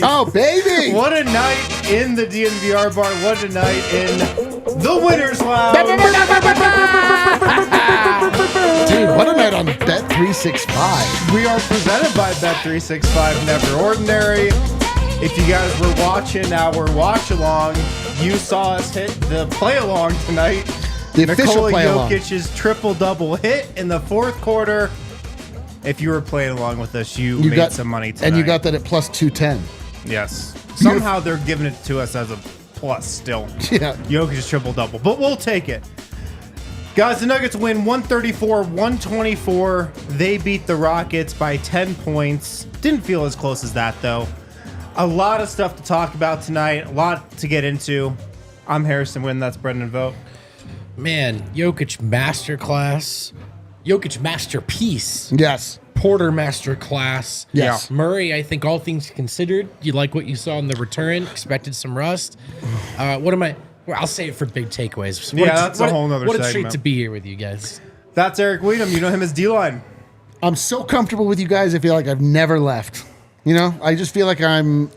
Oh, baby! What a night in the DNVR bar. What a night in the Winners Lounge. Dude, what a night on Bet365. We are presented by Bet365 Never Ordinary. If you guys were watching our watch along, you saw us hit the play along tonight. The official play along. Nikola Jokic's triple-double hit in the fourth quarter. If you were playing along with us, you made some money tonight. And you got that at plus 210. Yes. Somehow they're giving it to us as a plus still. Yeah. Jokic's triple-double. But we'll take it. Guys, the Nuggets win 134-124. They beat the Rockets by 10 points. Didn't feel as close as that, though. A lot of stuff to talk about tonight. A lot to get into. I'm Harrison Wynn. That's Brendan Vogt. Man, Jokic masterclass. Jokic masterpiece. Yes. Porter masterclass. Yes. Yeah. Murray, I think all things considered, you like what you saw in the return. Expected some rust. Well, I'll say it for big takeaways. That's a whole nother What segment. a treat to be here with you guys. That's Eric Weedham. You know him as D-Line. I'm so comfortable with you guys, I feel like I've never left. You know, I just feel like I'm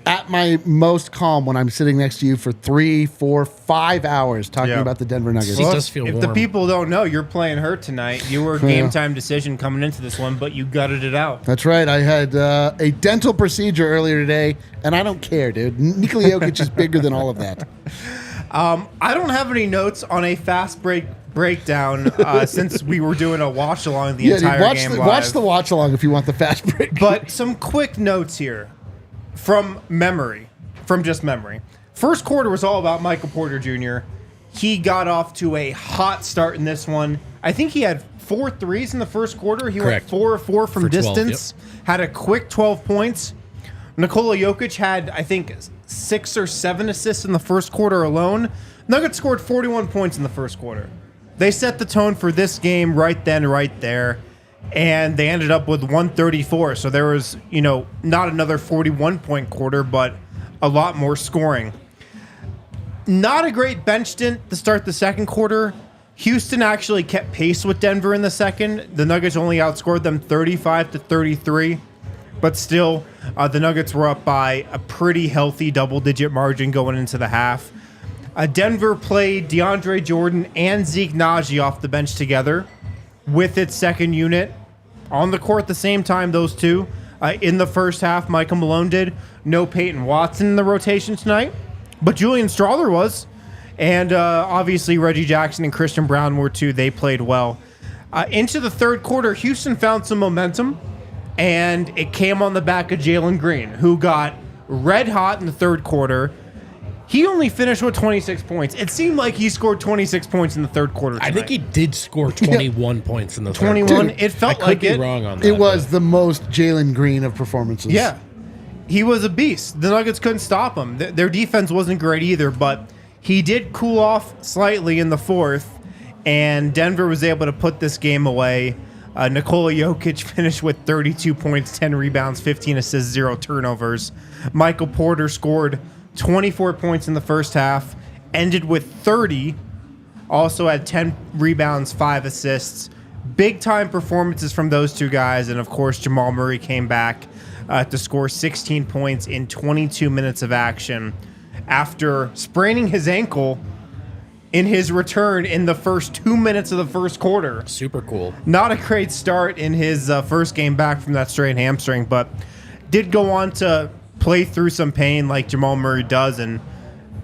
at my most calm when I'm sitting next to you for 3, 4, 5 hours talking about the Denver Nuggets. It does feel if warm. the people don't know, you're playing hurt tonight. You were a game time decision coming into this one, but you gutted it out. That's right. I had a dental procedure earlier today, and I don't care, dude. Nikola Jokic is bigger than all of that. I don't have any notes on a fast breakdown since we were doing a watch along the entire game live. Watch the watch along if you want the fast break. But some quick notes here from just memory. First quarter was all about Michael Porter Jr. He got off to a hot start in this one. I think he had 4 threes in the first quarter. He Correct. went 4 of 4 from 12, distance. Had a quick 12 points. Nikola Jokic had, I think, 6 or 7 assists in the first quarter alone. Nuggets scored 41 points in the first quarter. They set the tone for this game right then, right there. And they ended up with 134. So there was, not another 41-point quarter, but a lot more scoring. Not a great bench stint to start the second quarter. Houston actually kept pace with Denver in the second. The Nuggets only outscored them 35-33. But still, the Nuggets were up by a pretty healthy double-digit margin going into the half. Denver played DeAndre Jordan and Zeke off the bench together with its second unit on the court at the same time, those two. In the first half, Michael Malone did. No Peyton Watson in the rotation tonight, but Julian Strawther was. And obviously Reggie Jackson and Christian Brown were too. They played well. Into the third quarter, Houston found some momentum, and it came on the back of Jalen Green, who got red hot in the third quarter. He only finished with 26 points. It seemed like he scored 26 points in the third quarter tonight. I think he did score 21 points in the third 21. quarter. It felt I like could be wrong on that. It was the most Jalen Green of performances. Yeah. He was a beast. The Nuggets couldn't stop him. Their defense wasn't great either, but he did cool off slightly in the fourth, and Denver was able to put this game away. Nikola Jokic finished with 32 points, 10 rebounds, 15 assists, 0 turnovers. Michael Porter scored 24 points in the first half, ended with 30, also had 10 rebounds, 5 assists. Big-time performances from those two guys, and of course Jamal Murray came back to score 16 points in 22 minutes of action after spraining his ankle in his return in the first 2 minutes of the first quarter. Super cool. Not a great start in his first game back from that strained hamstring, but did go on to play through some pain like Jamal Murray does and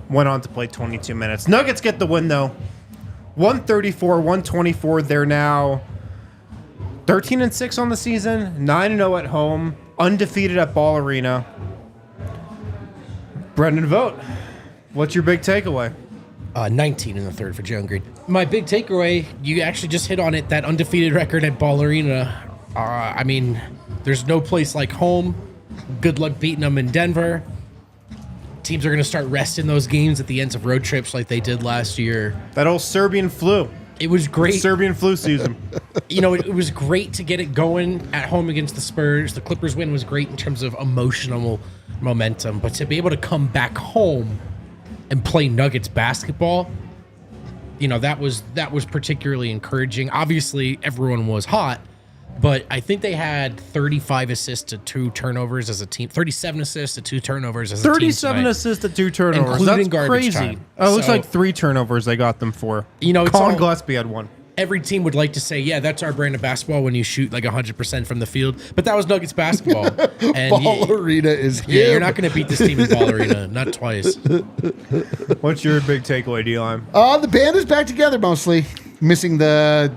went on to play 22 minutes. Nuggets get the win, though. 134-124. They're now 13-6 on the season, 9-0 at home, undefeated at Ball Arena. Brendan Vogt, what's your big takeaway? 19 in the third for Jalen Green. My big takeaway, you actually just hit on it, that undefeated record at Ball Arena. There's There's no place like home. Good luck beating them in Denver. Teams are going to start resting those games at the ends of road trips like they did last year. That old Serbian flu. It was great. Serbian flu season. It was great to get it going at home against the Spurs. The Clippers win was great in terms of emotional momentum, but to be able to come back home and play Nuggets basketball, that was particularly encouraging. Obviously, everyone was hot, but I think they had 35 assists to 2 turnovers as a team, 37 assists to 2 turnovers as a team. 37 assists to 2 turnovers. Including That's crazy. time. Oh, it looks like 3 turnovers they got them for. Colin Gillespie had 1. Every team would like to say, yeah, that's our brand of basketball when you shoot like 100% from the field. But that was Nuggets basketball. And Ball Arena is here. Yeah, you're not going to beat this team in Ball Arena. Not twice. What's your big takeaway, D-Line? The band is back together mostly. Missing the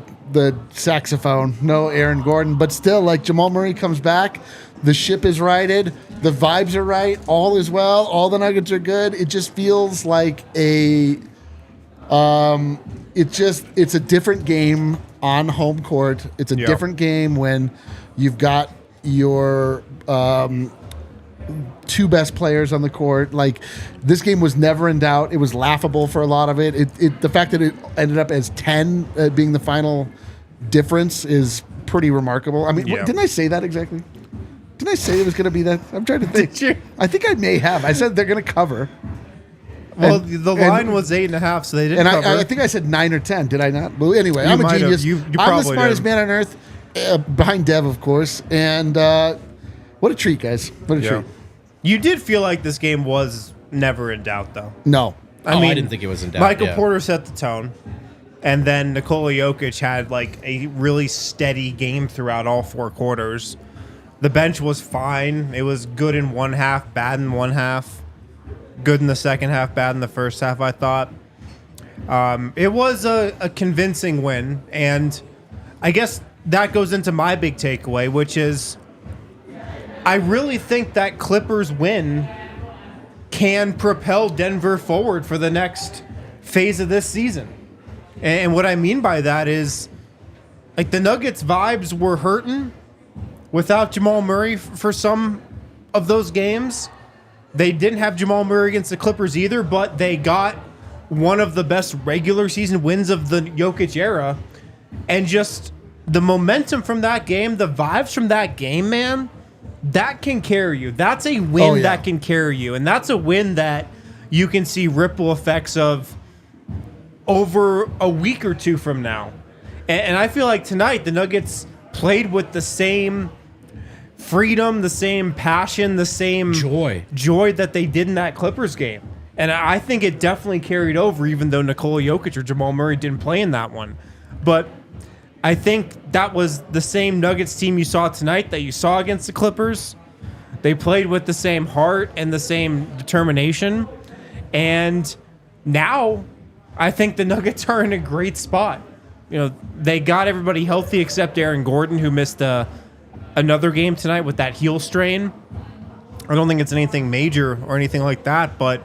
saxophone. No Aaron Gordon. But still, like, Jamal Murray comes back. The ship is righted. The vibes are right. All is well. All the Nuggets are good. It just feels like a... it's a different game on home court. It's a different game when you've got your 2 best players on the court. Like, this game was never in doubt. It was laughable for a lot of it. The fact that it ended up as 10 being the final difference is pretty remarkable. I mean, didn't I say that exactly? Didn't I say it was going to be that? I'm trying to think. Did you? I think I may have. I said they're going to cover. Well, the line was 8.5, so they didn't cover. I think I said 9 or 10. Did I not? Well, anyway, I'm a genius. You I'm probably the smartest did. man on earth, behind Dev, of course. And what a treat, guys! What a treat. You did feel like this game was never in doubt, though. No, I didn't think it was in doubt. Michael Porter set the tone, and then Nikola Jokic had like a really steady game throughout all 4 quarters. The bench was fine. It was good in one half, bad in one half. Good in the second half, bad in the first half, I thought. It was a convincing win, and I guess that goes into my big takeaway, which is I really think that Clippers win can propel Denver forward for the next phase of this season. And what I mean by that is, like, the Nuggets vibes were hurting without Jamal Murray for some of those games. They didn't have Jamal Murray against the Clippers either, but they got one of the best regular season wins of the Jokic era. And just the momentum from that game, the vibes from that game, man, that can carry you. That's a win that can carry you. And that's a win that you can see ripple effects of over a week or 2 from now. And I feel like tonight the Nuggets played with the same freedom, the same passion, the same joy that they did in that Clippers game. And I think it definitely carried over, even though Nikola Jokic or Jamal Murray didn't play in that one. But I think that was the same Nuggets team you saw tonight that you saw against the Clippers. They played with the same heart and the same determination. And now I think the Nuggets are in a great spot. They got everybody healthy except Aaron Gordon, who missed another game tonight with that heel strain. I don't think it's anything major or anything like that, but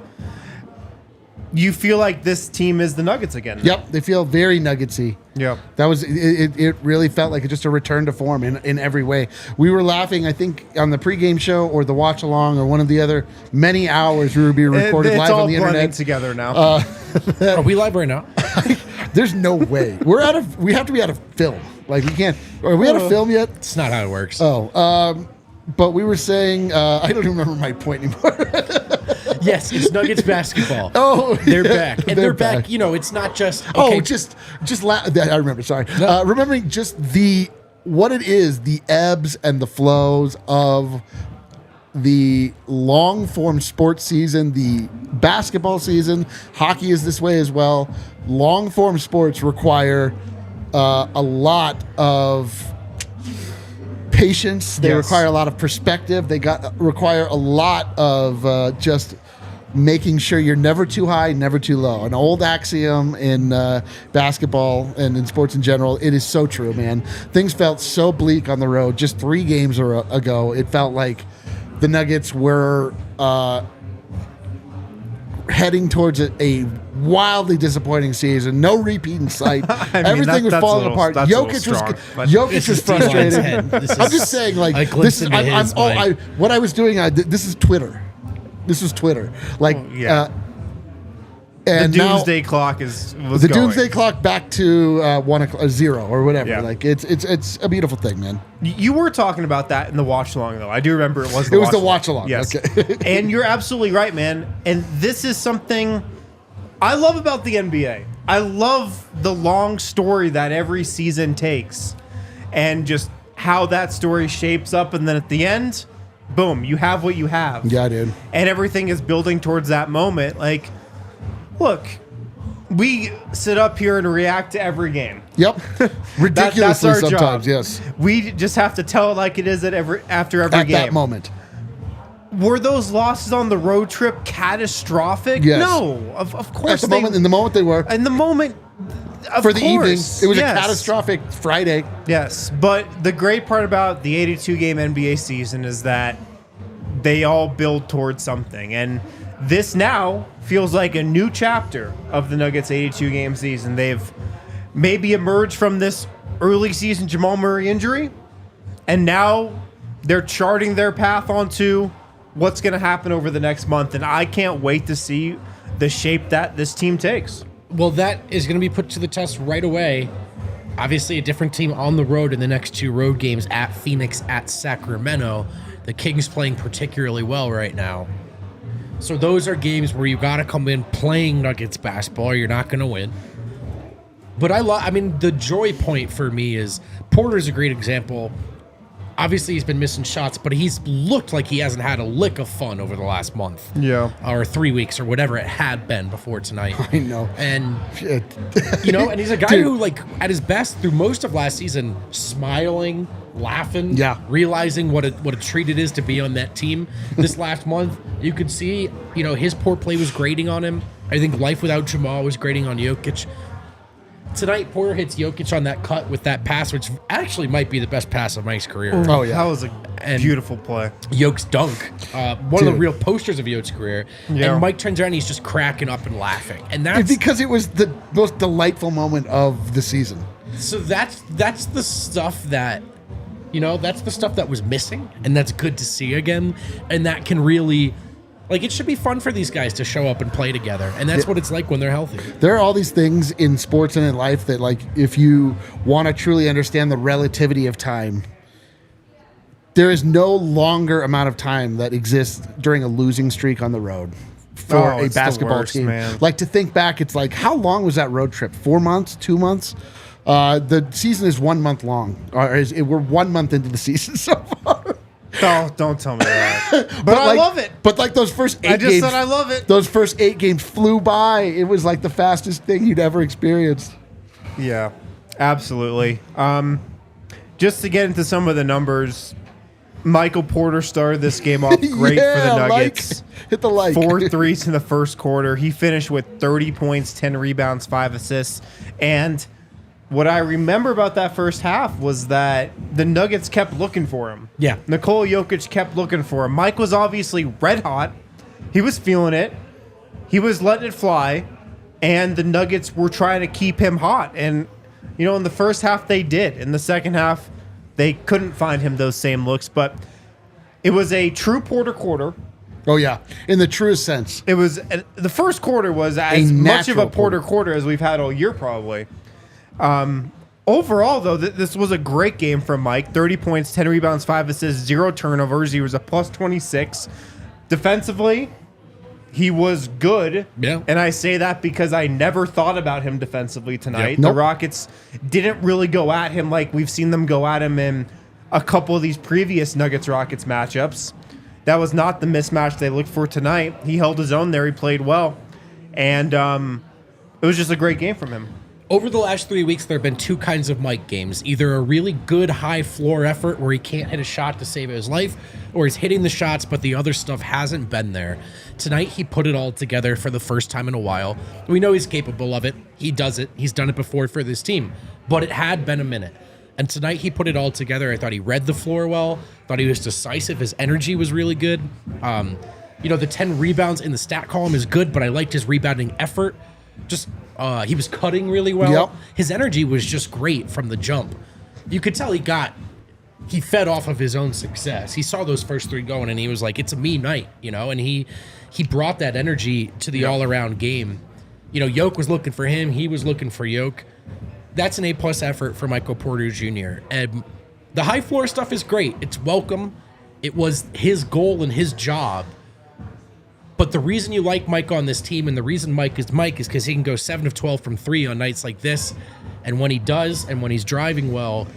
you feel like this team is the Nuggets again. Yep, they feel very Nuggetsy. Yeah, that was it. It really felt like just a return to form in every way. We were laughing, I think, on the pregame show or the watch along or one of the other many hours we were being recorded live on the internet. Together now. Are we live right now? There's no way. We have to be out of film. Like, we can't. Are we out of film yet? It's not how it works. But we were saying, I don't even remember my point anymore. Yes, it's Nuggets basketball. Oh, they're back, and they're back. It's not just I remember. Sorry, remembering just what it is, the ebbs and the flows of the long form sports season, the basketball season. Hockey is this way as well. Long form sports require a lot of patience. They require a lot of perspective. They require a lot of just making sure you're never too high, never too low. An old axiom in basketball and in sports in general. It is so true, man. Things felt so bleak on the road. Just 3 games ago, it felt like the Nuggets were heading towards a wildly disappointing season. No repeat in sight. Everything was that's falling apart. Jokic was frustrated. I'm just saying, like this is what I was doing. This is Twitter. This was Twitter. Like, and the doomsday clock was the going. Doomsday clock back to 0 or whatever. Yeah. Like it's a beautiful thing, man. You were talking about that in the watch along, though. I do remember it was. It was the watch along. Yes, okay. And you're absolutely right, man. And this is something I love about the NBA. I love the long story that every season takes, and just how that story shapes up, and then at the end, boom, you have what you have. Yeah, dude. And everything is building towards that moment. Like, look, we sit up here and react to every game. Yep. Ridiculously that's our sometimes, job. yes. We just have to tell it like it is after every game. At that moment. Were those losses on the road trip catastrophic? Yes. No, of course. In the moment they were. In the moment, for the evening, it was a catastrophic Friday. Yes, but the great part about the 82-game NBA season is that they all build towards something, and this now feels like a new chapter of the Nuggets' 82-game season. They've maybe emerged from this early season Jamal Murray injury, and now they're charting their path onto what's going to happen over the next month, and I can't wait to see the shape that this team takes. Well, that is going to be put to the test right away. Obviously, a different team on the road in the next two road games, at Phoenix, at Sacramento. The Kings playing particularly well right now. So those are games where you got to come in playing Nuggets basketball, or you're not going to win. But I mean, the joy point for me is Porter's a great example. Obviously, he's been missing shots, but he's looked like he hasn't had a lick of fun over the last month. Yeah. Or 3 weeks or whatever it had been before tonight. I know. And, Shit. and he's a guy who, like, at his best through most of last season, smiling, laughing, realizing what a treat it is to be on that team. This last month, you could see, his poor play was grating on him. I think life without Jamal was grating on Jokic. Tonight, Porter hits Jokic on that cut with that pass, which actually might be the best pass of Mike's career. Oh, yeah. That was a beautiful play. Jokic's dunk. One of the real posters of Jokic's career. Yeah. And Mike turns around and he's just cracking up and laughing. And that's because it was the most delightful moment of the season. So that's the stuff that, that's the stuff that was missing. And that's good to see again. And that can really... Like, it should be fun for these guys to show up and play together. And that's what it's like when they're healthy. There are all these things in sports and in life that, like, if you want to truly understand the relativity of time, there is no longer amount of time that exists during a losing streak on the road for a basketball team. Man. Like, to think back, it's like, how long was that road trip? 4 months? 2 months? The season is 1 month long. We're 1 month into the season so far. Oh, don't tell me that. But I love it. But like those first 8 games. I just said I love it. Those first 8 games flew by. It was like the fastest thing you'd ever experienced. Yeah, absolutely. Just to get into some of the numbers, Michael Porter started this game off great for the Nuggets. Hit the like. 4 threes in the first quarter. He finished with 30 points, 10 rebounds, 5 assists. And what I remember about that first half was that the Nuggets kept looking for him. Yeah. Nikola Jokic kept looking for him. Mike was obviously red hot. He was feeling it. He was letting it fly. And the Nuggets were trying to keep him hot. And, in the first half, they did. In the second half, they couldn't find him those same looks. But it was a true Porter quarter. Oh, yeah. In the truest sense. It was the first quarter was as much of a Porter quarter as we've had all year, probably. Overall, though, this was a great game from Mike. 30 points, 10 rebounds, 5 assists, 0 turnovers. He was a plus 26. Defensively, he was good. Yeah. And I say that because I never thought about him defensively tonight. Yep. Nope. The Rockets didn't really go at him like we've seen them go at him in a couple of these previous Nuggets-Rockets matchups. That was not the mismatch they looked for tonight. He held his own there. He played well. And it was just a great game from him. Over the last 3 weeks, there have been two kinds of Mike games. Either a really good high floor effort where he can't hit a shot to save his life, or he's hitting the shots, but the other stuff hasn't been there. Tonight, he put it all together for the first time in a while. We know he's capable of it. He does it. He's done it before for this team. But it had been a minute. And tonight, he put it all together. I thought he read the floor well. Thought he was decisive. His energy was really good. The 10 rebounds in the stat column is good, but I liked his rebounding effort. Just he was cutting really well. Yep. His energy was just great from the jump. You could tell he fed off of his own success. He saw those first 3 going, and he was like, it's a me night, and he brought that energy to the all-around game. Yoke was looking for him. He was looking for Yoke. That's an A-plus effort for Michael Porter Jr. And the high floor stuff is great. It's welcome. It was his goal and his job. But the reason you like Mike on this team and the reason Mike is because he can go 7 of 12 from 3 on nights like this. And when he does, and when he's driving well,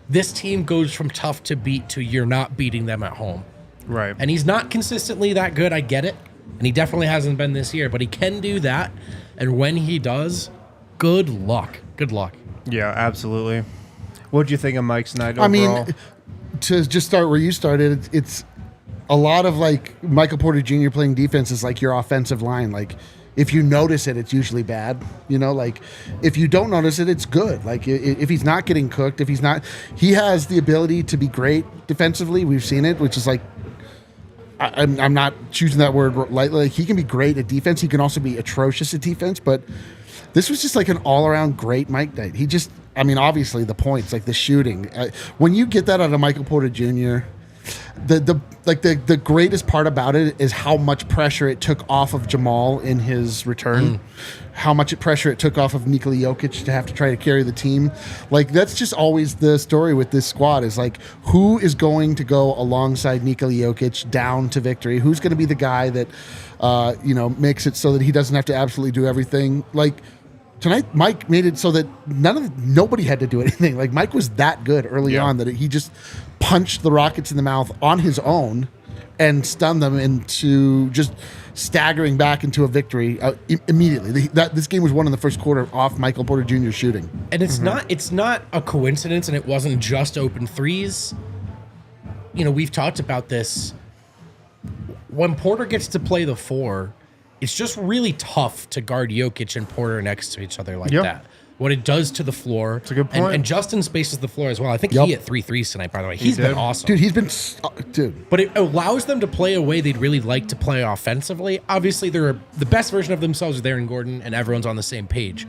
this team goes from tough to beat to you're not beating them at home. Right. And he's not consistently that good. I get it. And he definitely hasn't been this year, but he can do that. And when he does, good luck. Good luck. Yeah, absolutely. What do you think of Mike's night overall? I mean, to just start where you started, it's a lot of like Michael Porter Jr. playing defense is like your offensive line. Like if you notice it, it's usually bad. Like if you don't notice it, it's good. Like if he's not getting cooked, he has the ability to be great defensively. We've seen it, which is like, I'm not choosing that word lightly. Like he can be great at defense. He can also be atrocious at defense, but this was just like an all-around great Mike night. Obviously the points, like the shooting. When you get that out of Michael Porter Jr., the greatest part about it is how much pressure it took off of Jamal in his return, how much pressure it took off of Nikola Jokic to have to try to carry the team. Like that's just always the story with this squad is like who is going to go alongside Nikola Jokic down to victory? Who's going to be the guy that makes it so that he doesn't have to absolutely do everything? Like tonight, Mike made it so that nobody had to do anything. Like Mike was that good early on that he just punched the Rockets in the mouth on his own and stunned them into just staggering back into a victory immediately. This game was won in the first quarter off Michael Porter Jr. shooting. And it's not a coincidence, and it wasn't just open threes. We've talked about this. When Porter gets to play the 4, it's just really tough to guard Jokic and Porter next to each other like that. What it does to the floor. It's a good point. And Justin spaces the floor as well. I think he hit 3 threes tonight, by the way. He's been awesome. Dude, Dude. But it allows them to play a way they'd really like to play offensively. Obviously, they're the best version of themselves with Aaron Gordon, and everyone's on the same page.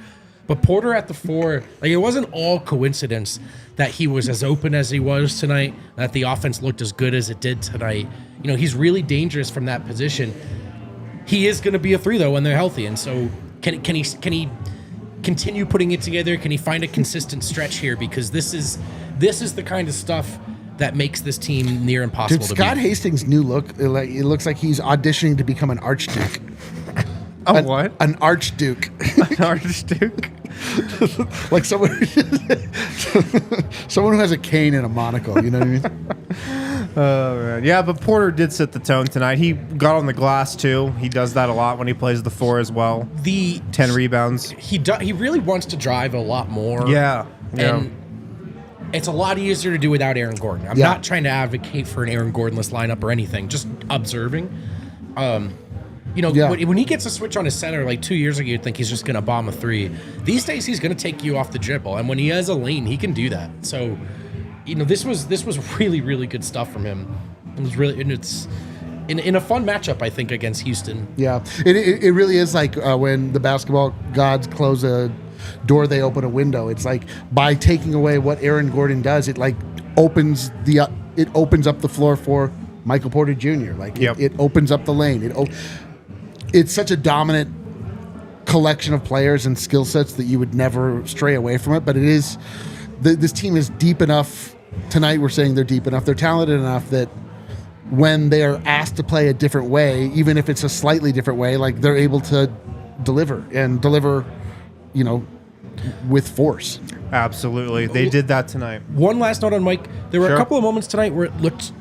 But Porter at the 4, like it wasn't all coincidence that he was as open as he was tonight, that the offense looked as good as it did tonight. He's really dangerous from that position. He is going to be a 3 though when they're healthy, and so can he continue putting it together? Can he find a consistent stretch here? Because this is the kind of stuff that makes this team near impossible to beat. Scott Hastings' new look, it looks like he's auditioning to become an archduke. What? An archduke. An archduke? Like someone who has a cane and a monocle, you know what I mean? Oh, man. Yeah, but Porter did set the tone tonight. He got on the glass, too. He does that a lot when he plays the 4 as well. 10 rebounds. He really wants to drive a lot more. Yeah. And it's a lot easier to do without Aaron Gordon. I'm not trying to advocate for an Aaron Gordon-less lineup or anything, just observing. When he gets a switch on his center, like 2 years ago, you'd think he's just going to bomb a 3. These days, he's going to take you off the dribble. And when he has a lane, he can do that. So, this was really, really good stuff from him. It was really, and it's in a fun matchup, I think, against Houston. Yeah, it really is like when the basketball gods close a door, they open a window. It's like by taking away what Aaron Gordon does, it like opens up the floor for Michael Porter Jr. Like it opens up the lane. It's such a dominant collection of players and skill sets that you would never stray away from it. But it is this team is deep enough. Tonight we're saying they're deep enough. They're talented enough that when they are asked to play a different way, even if it's a slightly different way, like they're able to deliver, with force. Absolutely. They did that tonight. One last note on Mike. There were a couple of moments tonight where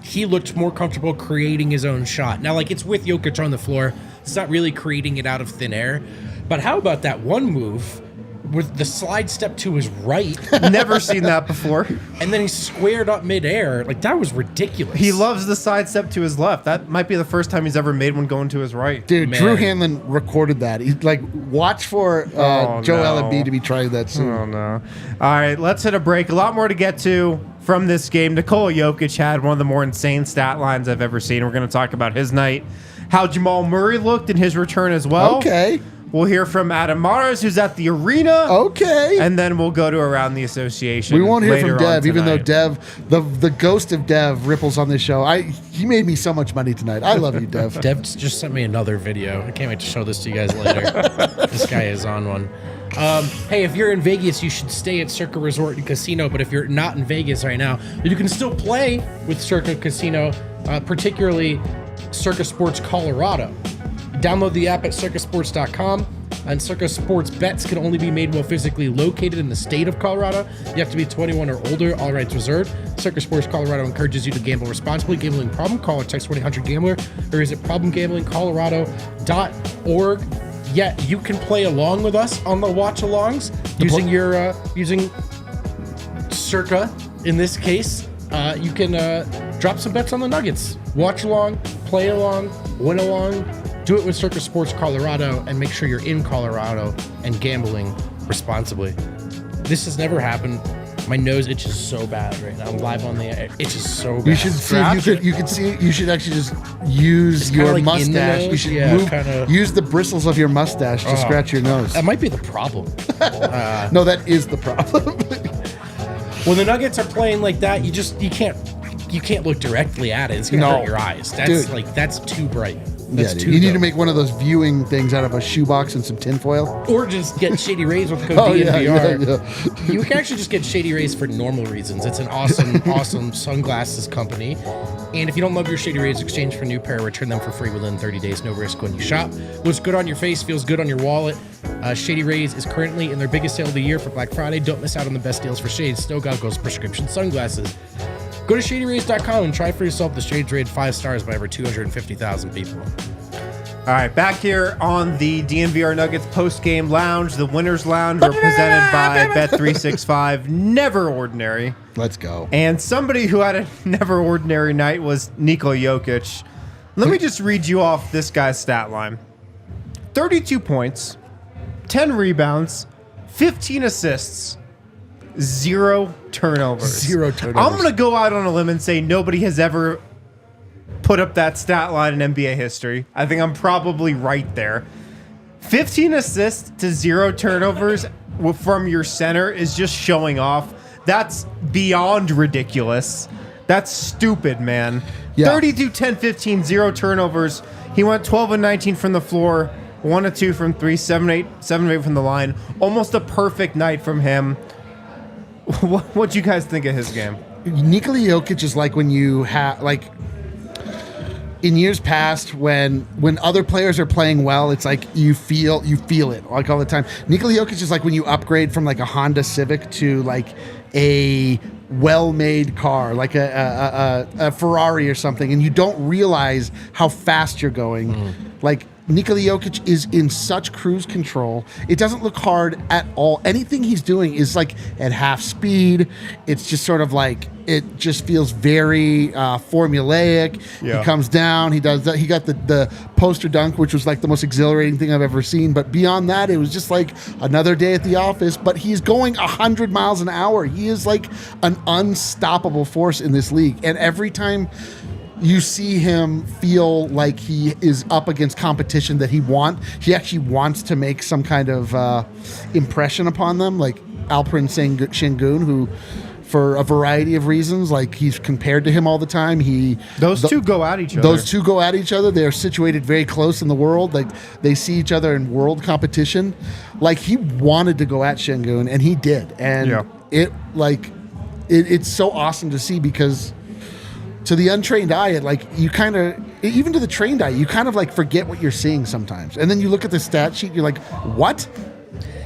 he looked more comfortable creating his own shot. Now, like, it's with Jokic on the floor. It's not really creating it out of thin air. But how about that one move with the slide step to his right? Never seen that before. And then he squared up midair. Like, that was ridiculous. He loves the side step to his left. That might be the first time he's ever made one going to his right. Dude, man. Drew Hanlon recorded that. He's like, watch for Joel Embiid to be trying that soon. Oh, no. All right, let's hit a break. A lot more to get to from this game. Nikola Jokic had one of the more insane stat lines I've ever seen. We're going to talk about his night how Jamal Murray looked in his return as well. Okay. We'll hear from Adam Mares, who's at the arena. Okay. And then we'll go to Around the Association. We won't hear later from Dev, on even though tonight. Dev, the ghost of Dev ripples on this show. He made me so much money tonight. I love you, Dev. Dev just sent me another video. I can't wait to show this to you guys later. This guy is on one. Hey, if you're in Vegas, you should stay at Circa Resort and Casino. But if you're not in Vegas right now, you can still play with Circa Casino, particularly Circa Sports Colorado. Download the app at circasports.com. And Circa Sports bets can only be made while physically located in the state of Colorado. You have to be 21 or older, all rights reserved. Circa Sports Colorado encourages you to gamble responsibly. Gambling problem? Call or text 1-800-GAMBLER or visit problemgamblingcolorado.org. Yeah, you can play along with us on the watch-alongs using Circa. In this case, you can drop some bets on the Nuggets. Watch along, play along, win along. Do it with Circa Sports Colorado and make sure you're in Colorado and gambling responsibly. This has never happened. My nose itches so bad right now. I'm live on the air. It itches so bad. You should see. You could see. You should actually just use your like mustache. You should use the bristles of your mustache to scratch your nose. That might be the problem. No, that is the problem. When the Nuggets are playing like that, you can't look directly at it. It's gonna hurt your eyes. That's too bright. That's too you need dope. to make one of those viewing things out of a shoebox and some tinfoil. Or just get Shady Rays with code DNVR. You can actually just get Shady Rays for normal reasons. It's an awesome sunglasses company. And if you don't love your Shady Rays, exchange for a new pair, return them for free within 30 days. No risk when you shop. Looks good on your face, feels good on your wallet. Shady Rays is currently in their biggest sale of the year for Black Friday. Don't miss out on the best deals for shades, snow goggles, prescription sunglasses. Go to ShadyRays.com and try for yourself. The Shades rated 5 stars by over 250,000 people. All right, back here on the DNVR Nuggets post-game lounge, the Winners Lounge, represented by Bet365. Never ordinary. Let's go. And somebody who had a never ordinary night was Nikola Jokic. Let me just read you off this guy's stat line. 32 points, 10 rebounds, 15 assists, 0 turnovers. 0 turnovers. I'm going to go out on a limb and say nobody has ever put up that stat line in NBA history. I think I'm probably right there. 15 assists to 0 turnovers from your center is just showing off. That's beyond ridiculous. That's stupid, man. Yeah. 32, 10, 15, 0 turnovers. He went 12 and 19 from the floor, 1 of 2 from 3, 7 of 8 from the line. Almost a perfect night from him. What do you guys think of his game? Nikola Jokic is like when you have in years past when other players are playing well, it's like you feel it like all the time. Nikola Jokic is like when you upgrade from like a Honda Civic to like a well-made car, like a Ferrari or something, and you don't realize how fast you're going. Like Nikola Jokic is in such cruise control. It doesn't look hard at all. Anything he's doing is like at half speed. It's just sort of like, it just feels very formulaic. Yeah. He comes down, he does that. He got the poster dunk, which was like the most exhilarating thing I've ever seen. But beyond that, it was just like another day at the office, but he's going 100 miles an hour. He is like an unstoppable force in this league. And every time you see him feel like he is up against competition that he actually wants to make some kind of impression upon them, like Alperen Sengun, who for a variety of reasons, like he's compared to him all the time. Those two go at each other. Those two go at each other. They're situated very close in the world. Like they see each other in world competition. Like he wanted to go at Sengun, and he did. And it's so awesome to see, because to the untrained eye, even to the trained eye, you kind of like forget what you're seeing sometimes. And then you look at the stat sheet, you're like, what?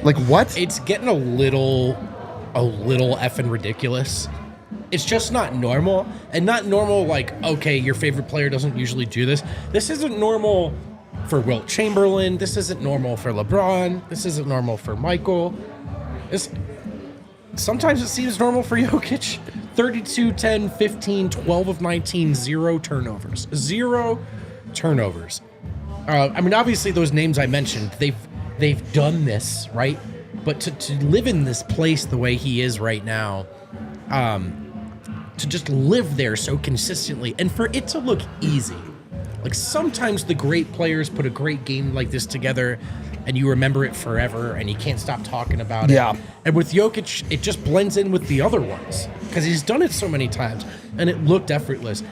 Like what? It's getting a little effing ridiculous. It's just not normal. And not normal like, okay, your favorite player doesn't usually do this. This isn't normal for Wilt Chamberlain. This isn't normal for LeBron. This isn't normal for Michael. Sometimes it seems normal for Jokic. 32, 10, 15, 12 of 19, 0 turnovers. 0 turnovers. I mean, obviously those names I mentioned, they've done this, right? But to live in this place the way he is right now, to just live there so consistently, and for it to look easy. Like sometimes the great players put a great game like this together and you remember it forever and you can't stop talking about it. Yeah. And with Jokic, it just blends in with the other ones because he's done it so many times and it looked effortless.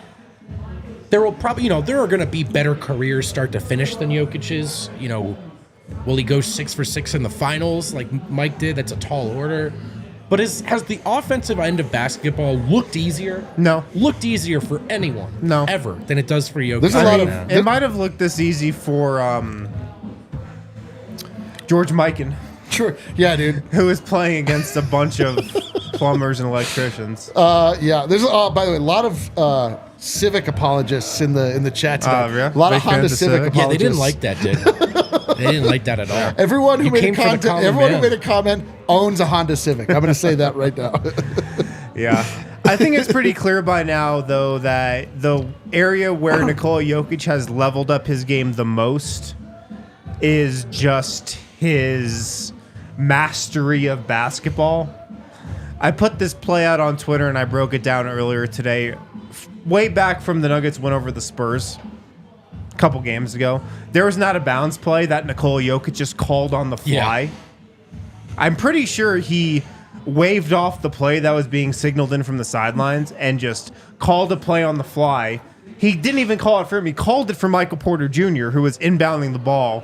There will probably, there are going to be better careers start to finish than Jokic's. Will he go 6 for 6 in the finals like Mike did? That's a tall order. But has the offensive end of basketball looked easier? No. Looked easier for anyone? No. Ever than it does for Jokic? There's a lot of... It might have looked this easy for George Mikan, Sure. Yeah, dude. who is playing against a bunch of plumbers and electricians. Yeah. There's, by the way, a lot of Civic apologists in the chat today. Yeah? A lot Big of Honda fans of Civic Civic? apologists. Yeah, they didn't like that, did they? They didn't like that at all. Everyone who You made came a for the comment, common everyone who man. made a comment owns a Honda Civic. I'm going to say that right now. Yeah. I think it's pretty clear by now, though, that the area where Nikola Jokic has leveled up his game the most is just his mastery of basketball. I put this play out on Twitter and I broke it down earlier today. Way back from the Nuggets win over the Spurs a couple games ago, there was not a bounce play that Nikola Jokic just called on the fly. Yeah. I'm pretty sure he waved off the play that was being signaled in from the sidelines and just called a play on the fly. He didn't even call it for him. He called it for Michael Porter Jr., who was inbounding the ball.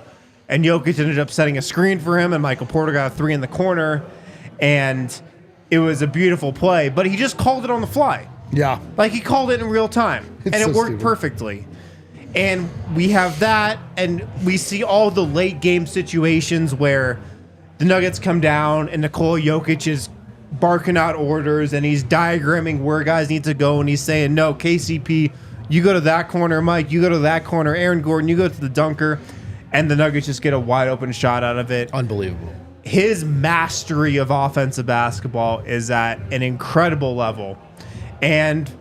And Jokic ended up setting a screen for him, and Michael Porter got a 3 in the corner. And it was a beautiful play, but he just called it on the fly. Yeah. Like, he called it in real time, It's and it so worked stupid. perfectly. And we have that, and we see all the late game situations where the Nuggets come down, and Nikola Jokic is barking out orders, and he's diagramming where guys need to go, and he's saying, no, KCP, you go to that corner, Mike, you go to that corner, Aaron Gordon, you go to the dunker, and the Nuggets just get a wide open shot out of it. Unbelievable. His mastery of offensive basketball is at an incredible level. And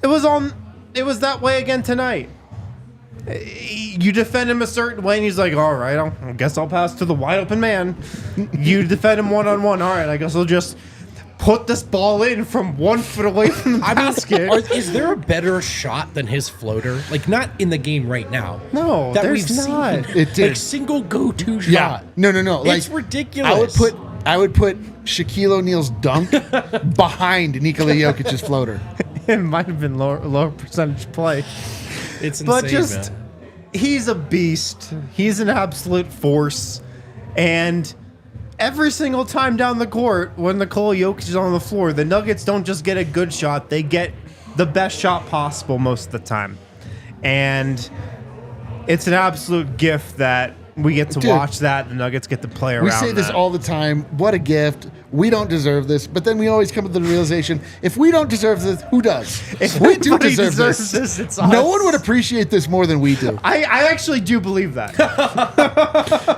it was that way again tonight. You defend him a certain way, and he's like, all right, I guess I'll pass to the wide open man. You defend him one-on-one. All right, I guess I'll just put this ball in from 1 foot away from the basket. Is there a better shot than his floater? Like, not in the game right now. No, that there's we've not. seen. It did. Like, single go-to Yeah. shot. No. Like, It's ridiculous. I would put Shaquille O'Neal's dunk behind Nikola Jokic's floater. It might have been lower percentage play. It's insane, But just, man. he's a beast. He's an absolute force. And every single time down the court, when Nikola Jokic is on the floor, the Nuggets don't just get a good shot. They get the best shot possible most of the time. And it's an absolute gift that we get to watch that. The Nuggets get to play around We say this that. all the time. What a gift. We don't deserve this. But then we always come to the realization, if we don't deserve this, who does? If we do anybody deserve deserves this. this, it's No us. one would appreciate this more than we do. I actually do believe that.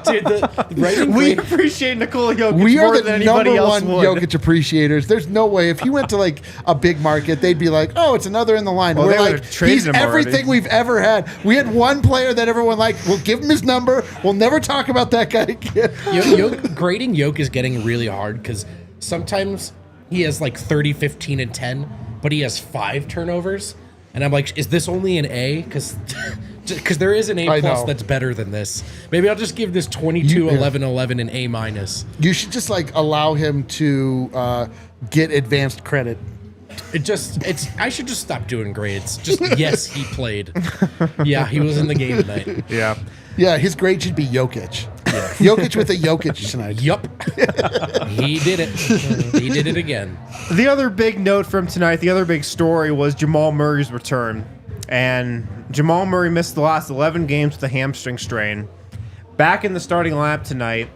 Dude, the writing We grade- appreciate Nikola Jokic We are more the than anybody number else one would. Jokic appreciators. There's no way. If he went to like a big market, they'd be like, oh, it's another in the line. Well, We're they like, would've traded he's him already. everything we've ever had. We had one player that everyone liked. We'll give him his number. We'll never talk about that guy again. Grading Yoke is getting really hard because sometimes he has like 30, 15, and 10, but he has 5 turnovers. And I'm like, is this only an A? Because there is an A I plus know. that's better than this. Maybe I'll just give this 22, 11, 11 an A minus. You should just like allow him to get advanced credit. I should just stop doing grades. Just, yes, he played. Yeah, he was in the game tonight. Yeah. Yeah, his grade should be Jokic. Jokic with a Jokic tonight. Yup. He did it. He did it again. The other big note from tonight, the other big story was Jamal Murray's return. And Jamal Murray missed the last 11 games with a hamstring strain. Back in the starting lineup tonight.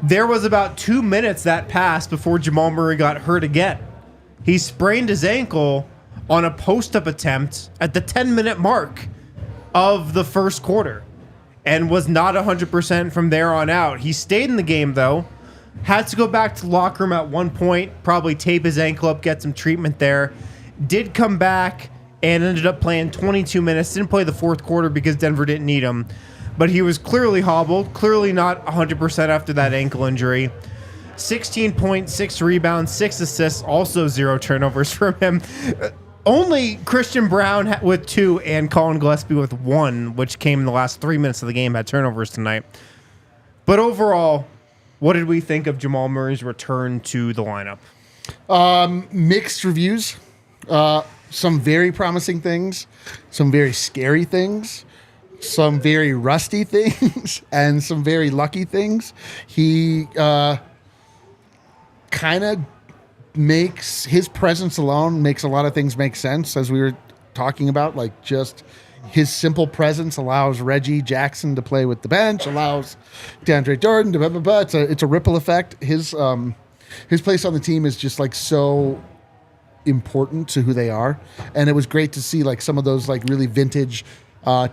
There was about 2 minutes that passed before Jamal Murray got hurt again. He sprained his ankle on a post-up attempt at the 10-minute mark of the first quarter and was not 100% from there on out. He stayed in the game, though. Had to go back to the locker room at one point, probably tape his ankle up, get some treatment there. Did come back and ended up playing 22 minutes. Didn't play the fourth quarter because Denver didn't need him. But he was clearly hobbled, clearly not 100% after that ankle injury. 16 points, 6 rebounds, 6 assists, also 0 turnovers from him. only Christian Brown with 2 and Colin Gillespie with 1, which came in the last 3 minutes of the game, had turnovers tonight. But overall, what did we think of Jamal Murray's return to the lineup? Mixed reviews. Some very promising things, some very scary things, some very rusty things, and some very lucky things. He kind of makes his presence alone makes a lot of things make sense, as we were talking about. Like, just his simple presence allows Reggie Jackson to play with the bench, allows DeAndre Jordan to blah, blah, blah. It's a ripple effect. His place on the team is just like so important to who they are, and it was great to see like some of those like really vintage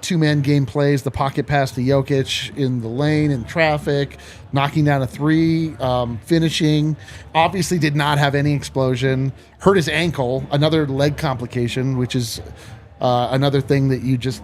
two-man game plays, the pocket pass to Jokic in the lane in traffic, knocking down a 3, finishing. Obviously did not have any explosion, hurt his ankle, another leg complication, which is another thing that you just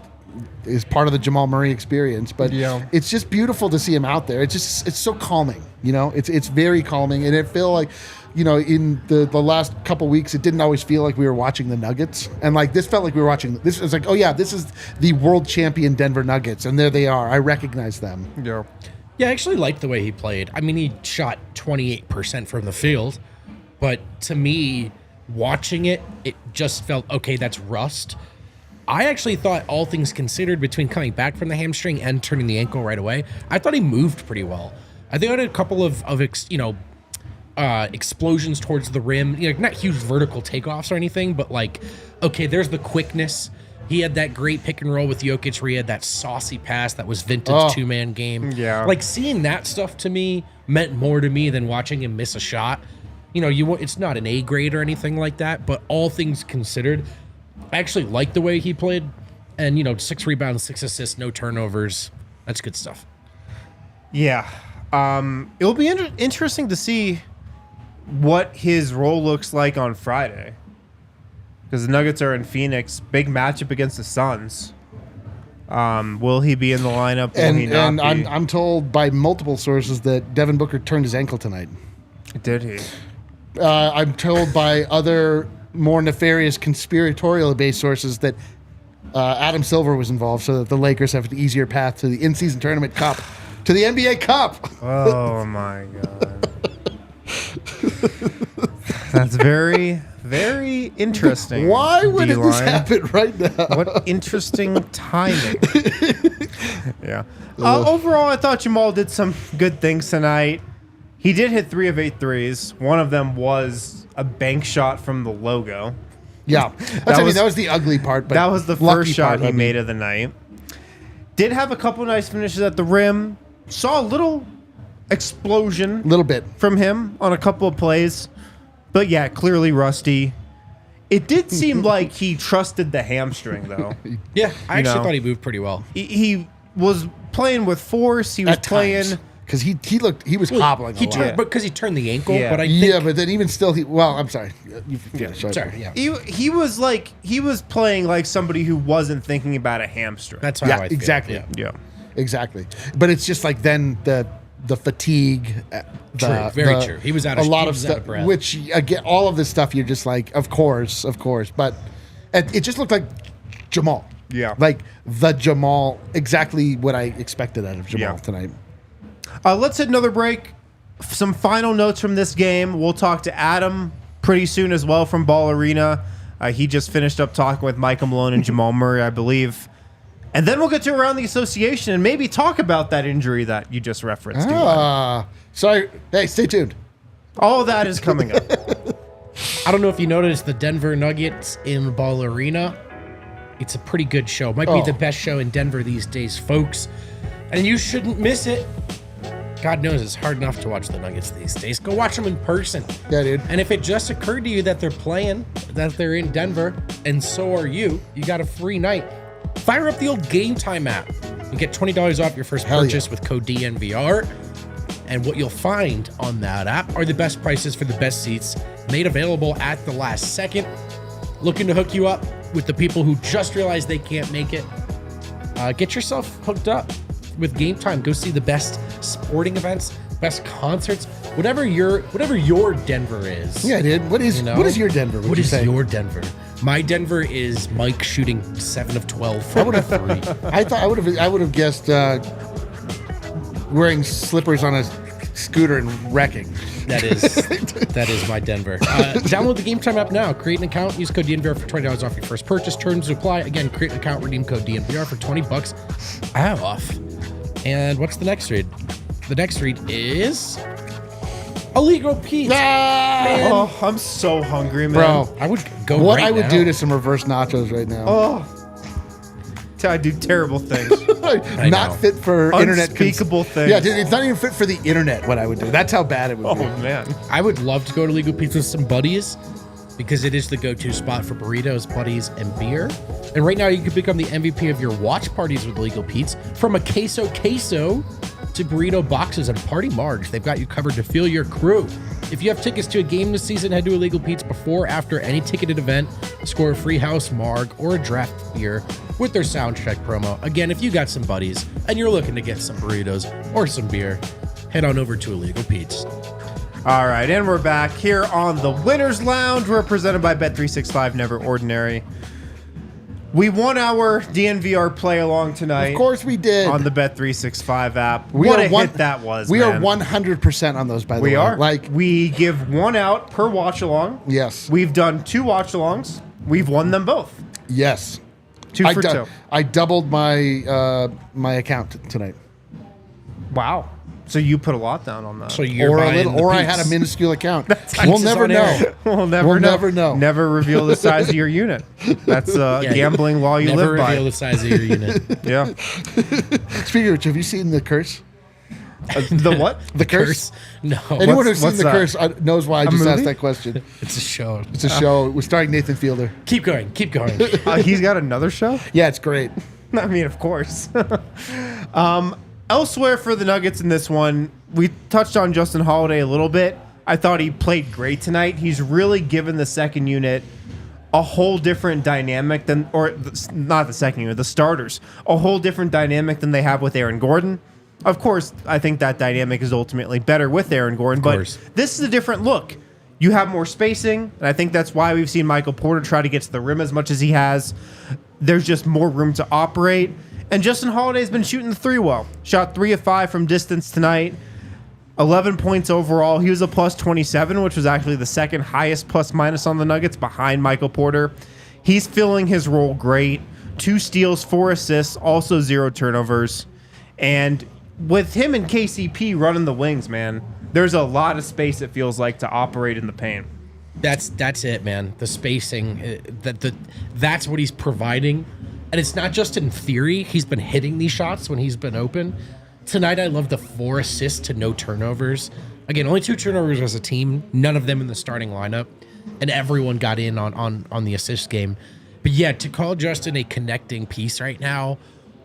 is part of the Jamal Murray experience. But it's just beautiful to see him out there. It's so calming, it's very calming, and it feel like, in the last couple weeks, it didn't always feel like we were watching the Nuggets. And like this felt like we were watching, this was like, oh yeah, this is the world champion Denver Nuggets. And there they are. I recognize them. Yeah. Yeah, I actually liked the way he played. I mean, he shot 28% from the field. But to me, watching it just felt, okay, that's rust. I actually thought, all things considered, between coming back from the hamstring and turning the ankle right away, I thought he moved pretty well. I think I had a couple of explosions towards the rim, not huge vertical takeoffs or anything, but like, okay, there's the quickness. He had that great pick and roll with Jokic where he had that saucy pass that was vintage two-man game. Yeah. Like, seeing that stuff to me meant more to me than watching him miss a shot. It's not an A grade or anything like that, but all things considered, I actually like the way he played. And, 6 rebounds, 6 assists, no turnovers. That's good stuff. Yeah. It'll be interesting to see what his role looks like on Friday, because the Nuggets are in Phoenix, big matchup against the Suns. Will he be in the lineup? Will he not be? I'm told by multiple sources that Devin Booker turned his ankle tonight. Did he? I'm told by other more nefarious conspiratorial based sources that Adam Silver was involved, so that the Lakers have an easier path to the in-season tournament cup, to the NBA Cup. Oh my God. That's very, very interesting. Why would this happen right now? What interesting timing. Yeah. Overall, I thought Jamal did some good things tonight. He did hit 3 of 8 threes. One of them was a bank shot from the logo. Yeah. That was the ugly part. But that was the first shot he made of the night. Did have a couple nice finishes at the rim. Saw a little explosion, little bit from him on a couple of plays, but yeah, clearly rusty. It did seem like he trusted the hamstring, though. Yeah, I actually thought he moved pretty well. He was playing with force. He was playing because he was hobbling. But because he turned the ankle. Yeah. But I think, but then even still, I'm sorry. You finish. Sorry. Yeah. He was playing like somebody who wasn't thinking about a hamstring. That's how I feel. Exactly. Yeah. Exactly. But it's just like then the fatigue. Very true. He was out of a lot of stuff, out of breath. which again, all of this stuff, you're just like, of course. But it just looked like Jamal. Yeah. Like the Jamal, exactly what I expected out of Jamal tonight. Let's hit another break. Some final notes from this game. We'll talk to Adam pretty soon as well from Ball Arena. He just finished up talking with Michael Malone and Jamal Murray, I believe. And then we'll get to Around the Association and maybe talk about that injury that you just referenced. Sorry. Hey, stay tuned. All of that is coming up. I don't know if you noticed the Denver Nuggets in Ball Arena. It's a pretty good show. Might be the best show in Denver these days, folks. And you shouldn't miss it. God knows it's hard enough to watch the Nuggets these days. Go watch them in person. Yeah, dude. And if it just occurred to you that they're playing, that they're in Denver, and so are you got a free night. Fire up the old Game Time app and get $20 off your first purchase with code DNVR. And what you'll find on that app are the best prices for the best seats made available at the last second. Looking to hook you up with the people who just realized they can't make it. Get yourself hooked up with Game Time. Go see the best sporting events, best concerts, whatever your Denver is. Yeah, dude. What is your Denver? What is your Denver? My Denver is Mike shooting 7 of 12 from three. I would have guessed wearing slippers on a scooter and wrecking. That is my Denver. Download the Game Time app now. Create an account. Use code DNVR for $20 off your first purchase. Terms apply. Again, create an account. Redeem code DNVR for $20 off. And what's the next read? The next read is Illegal Pete. Oh, I'm so hungry, man. Bro, I would go what right I would now. do to some reverse nachos right now. Oh, I do terrible things. know. Fit for internet. Unspeakable things. Yeah, dude, it's not even fit for the internet. What I would do. That's how bad it would Oh be. man. I would love to go to Legal Pizza with some buddies because it is the go-to spot for burritos, buddies, and beer. And right now, you can become the MVP of your watch parties with Legal Pete's. From a queso to burrito boxes and party margs, they've got you covered to feel your crew. If you have tickets to a game this season, head to Illegal Pete's before or after any ticketed event. Score a free house marg or a draft beer with their sound check promo. Again, if you got some buddies and you're looking to get some burritos or some beer, head on over to Illegal Pete's. All right, and we're back here on the Winners Lounge. We're presented by Bet365 Never Ordinary. We won our DNVR play along tonight. Of course we did. On the Bet365 app. We What are a hit that was, We man. are 100% on those, by the way. We are. Like, we give one out per watch along. yes. We've done 2 watch alongs. We've won them both. Yes. 2 for 2. I doubled my my account tonight. Wow. So you put a lot down on that. So you're Or a buying little, the or I Pete's. had a minuscule account. We'll Pete's never on air. know. We'll We'll never know. Never reveal the size of your unit. That's a gambling law you Never live by. reveal the size of your unit. Yeah. Speaking of which, have you seen The Curse? The what? The Curse? No, Anyone who's seen what's The that? Curse knows why I just movie? asked that question. it's a show. It's a show. It was starring Nathan Fielder. Keep going. Keep going. He's got another show? Yeah, it's great. I mean, of course. Elsewhere for the Nuggets in this one, we touched on Justin Holiday a little bit. I thought he played great tonight. He's really given the second unit a whole different dynamic than, not the second unit, the starters, a whole different dynamic than they have with Aaron Gordon. Of course, I think that dynamic is ultimately better with Aaron Gordon, but this is a different look. You have more spacing, and I think that's why we've seen Michael Porter try to get to the rim as much as he has. There's just more room to operate. And Justin Holiday's been shooting the 3 well. Shot 3 of 5 from distance tonight. 11 points overall. He was a plus 27, which was actually the second highest plus minus on the Nuggets behind Michael Porter. He's filling his role great. 2 steals, 4 assists, also 0 turnovers. And with him and KCP running the wings, man, there's a lot of space, it feels like, to operate in the paint. That's it, man. The spacing, that's what he's providing. And it's not just in theory. He's been hitting these shots when he's been open. Tonight, I love the 4 assists to no turnovers. Again, only 2 turnovers as a team. None of them in the starting lineup. And everyone got in on the assist game. But yeah, to call Justin a connecting piece right now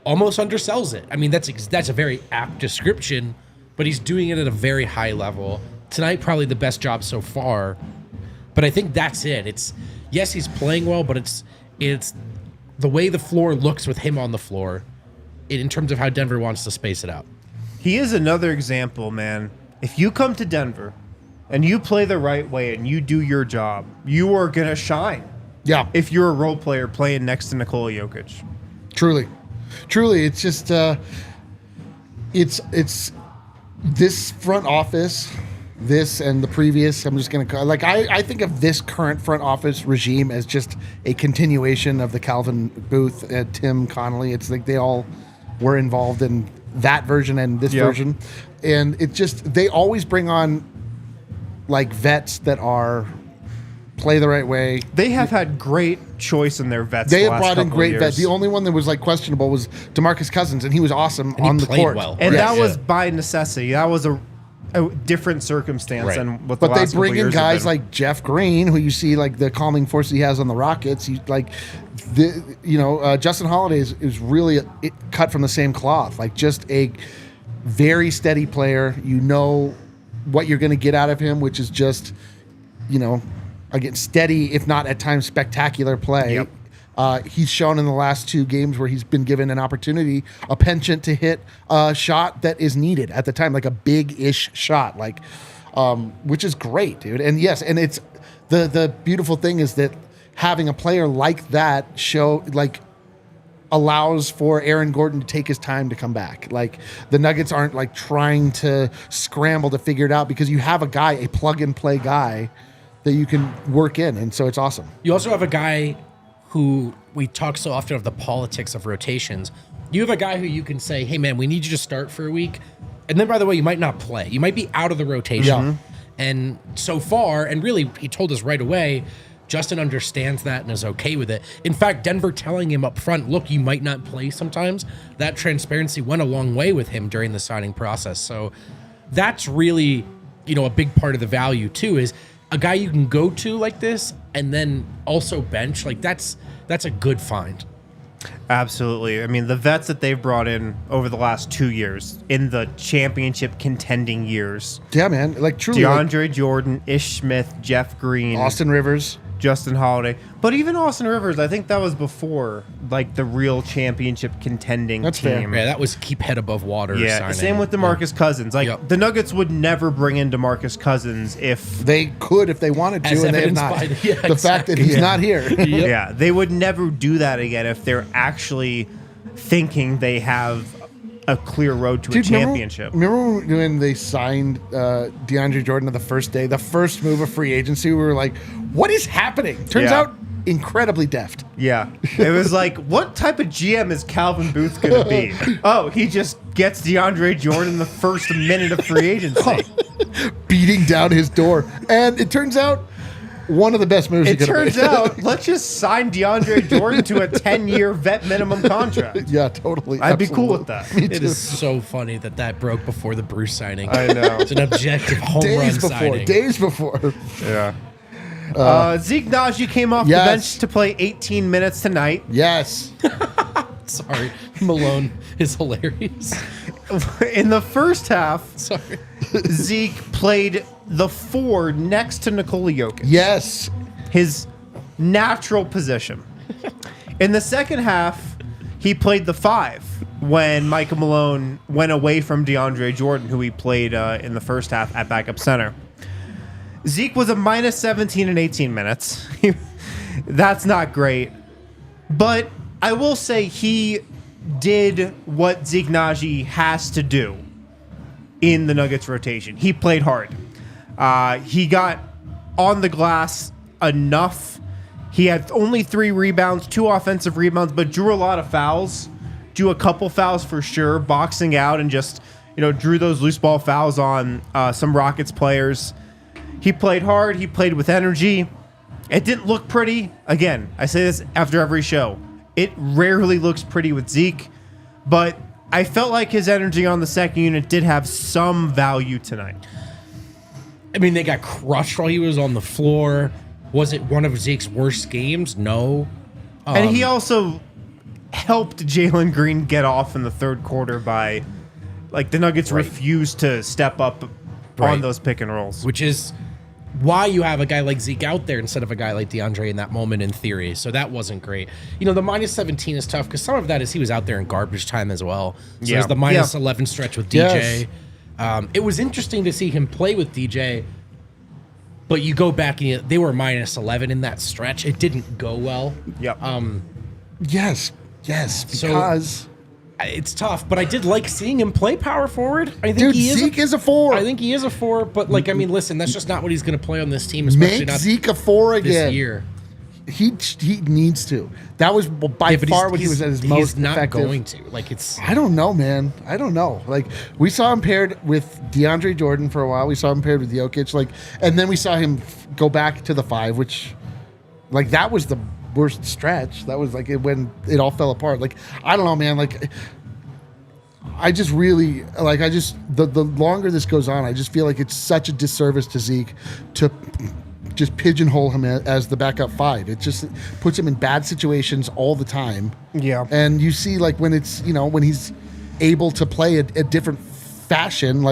almost undersells it. I mean, that's a very apt description, but he's doing it at a very high level. Tonight, probably the best job so far. But I think that's it. Yes, he's playing well, but it's the way the floor looks with him on the floor in terms of how Denver wants to space it out. He is another example, man. If you come to Denver and you play the right way and you do your job, you are going to shine. Yeah. If you're a role player playing next to Nikola Jokic. Truly. It's just, it's this front office, this and the previous, I'm just going to call, like, I think of this current front office regime as just a continuation of the Calvin Booth, Tim Connolly. It's like they all were involved in that version and this version. And it just, they always bring on like vets that play the right way. They have had great choice in their vets. They the have last brought in couple great of vets. The years. only one that was like questionable was DeMarcus Cousins, and he was awesome And he on the played court. well. And Yes. that was by necessity. That was a different circumstance than what the But they last couple bring in years have guys been. like Jeff Green, who you see like the calming force he has on the Rockets. Justin Holiday is really cut from the same cloth. Like just a very steady player. You know what you're going to get out of him, which is just, again, steady, if not at times spectacular play. Yep. He's shown in the last 2 games where he's been given an opportunity, a penchant to hit a shot that is needed at the time, like a big-ish shot, which is great, dude. And yes, and it's the beautiful thing is that having a player like that allows for Aaron Gordon to take his time to come back. Like the Nuggets aren't like trying to scramble to figure it out because you have a guy, a plug and play guy that you can work in. And so it's awesome. You also have a guy who we talk so often of the politics of rotations. You have a guy who you can say, hey man, we need you to start for a week. And then by the way, you might not play. You might be out of the rotation. Yeah. And so far, and really he told us right away, Justin understands that and is okay with it. In fact, Denver telling him up front, look, you might not play sometimes. That transparency went a long way with him during the signing process. So that's really, a big part of the value too, is a guy you can go to like this and then also bench. Like that's a good find. Absolutely. I mean, the vets that they've brought in over the last 2 years in the championship contending years. Yeah, man. Like truly. DeAndre Jordan, Ish Smith, Jeff Green, Austin Rivers. Justin Holiday. But even Austin Rivers, I think that was before like the real championship contending That's fair. team. Yeah, that was keep head above water. Yeah, signing. same with DeMarcus Cousins. Like the Nuggets would never bring in DeMarcus Cousins if They could if they wanted to, As and they have evidenced not. by The fact that he's not here. Yeah, they would never do that again if they're actually thinking they have a clear road to a championship. Remember when they signed DeAndre Jordan on the first day, the first move of free agency? We were like, what is happening? Turns out incredibly deft. Yeah. It was like, what type of GM is Calvin Booth going to be? Oh, he just gets DeAndre Jordan the first minute of free agency. Beating down his door. And it turns out one of the best moves. It turns out, let's just sign DeAndre Jordan to a 10-year vet minimum contract. Yeah, totally. I'd be cool with that. Me It too. is so funny that broke before the Bruce signing. I know. It's an objective home run signing. Days before. Yeah. Zeke Naji came off the bench to play 18 minutes tonight. Yes. Sorry, Malone is hilarious. In the first half, Sorry. Zeke played the 4 next to Nikola Jokic. Yes. His natural position. In the second half, he played the 5 when Michael Malone went away from DeAndre Jordan, who he played in the first half at backup center. Zeke was a minus 17 in 18 minutes. That's not great. But I will say he did what Zeke Naji has to do in the Nuggets rotation. He played hard. He got on the glass enough. He had only 3 rebounds, 2 offensive rebounds, but drew a lot of fouls. Drew a couple fouls for sure, boxing out and just, drew those loose ball fouls on some Rockets players. He played hard. He played with energy. It didn't look pretty. Again, I say this after every show. It rarely looks pretty with Zeke, but I felt like his energy on the second unit did have some value tonight. I mean, they got crushed while he was on the floor. Was it one of Zeke's worst games? No. And he also helped Jalen Green get off in the third quarter by, the Nuggets refused to step up on those pick and rolls. Which is why you have a guy like Zeke out there instead of a guy like DeAndre in that moment in theory. So that wasn't great. The minus 17 is tough because some of that is he was out there in garbage time as well. So there's the minus 11 stretch with DJ. Yes. It was interesting to see him play with DJ, but you go back and they were minus 11 in that stretch. It didn't go well. Yep. Yes, because it's tough, but I did like seeing him play power forward. I think Zeke is a 4. I think he is a 4, but listen, that's just not what he's going to play on this team, especially Make not Zeke a 4 again this year. He needs to. That was by far when he was at his most effective. He's not going to. It's. I don't know, man. I don't know. We saw him paired with DeAndre Jordan for a while. We saw him paired with Jokic. And then we saw him go back to the 5, which, that was the worst stretch. That was when it all fell apart. I don't know, man. I just really the longer this goes on, I just feel like it's such a disservice to Zeke to just pigeonhole him as the backup 5. It just puts him in bad situations all the time. Yeah. And you see when it's, when he's able to play a different fashion,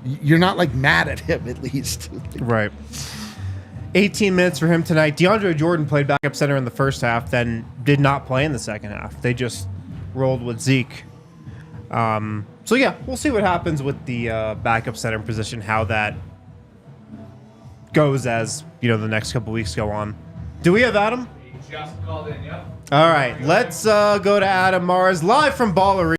you're not mad at him at least. Right. 18 minutes for him tonight. DeAndre Jordan played backup center in the first half, then did not play in the second half. They just rolled with Zeke. So yeah, we'll see what happens with the backup center position, how that goes as the next couple weeks go on. Do we have Adam? He just called in, yep. All right, let's go to Adam Mars live from Ball Arena.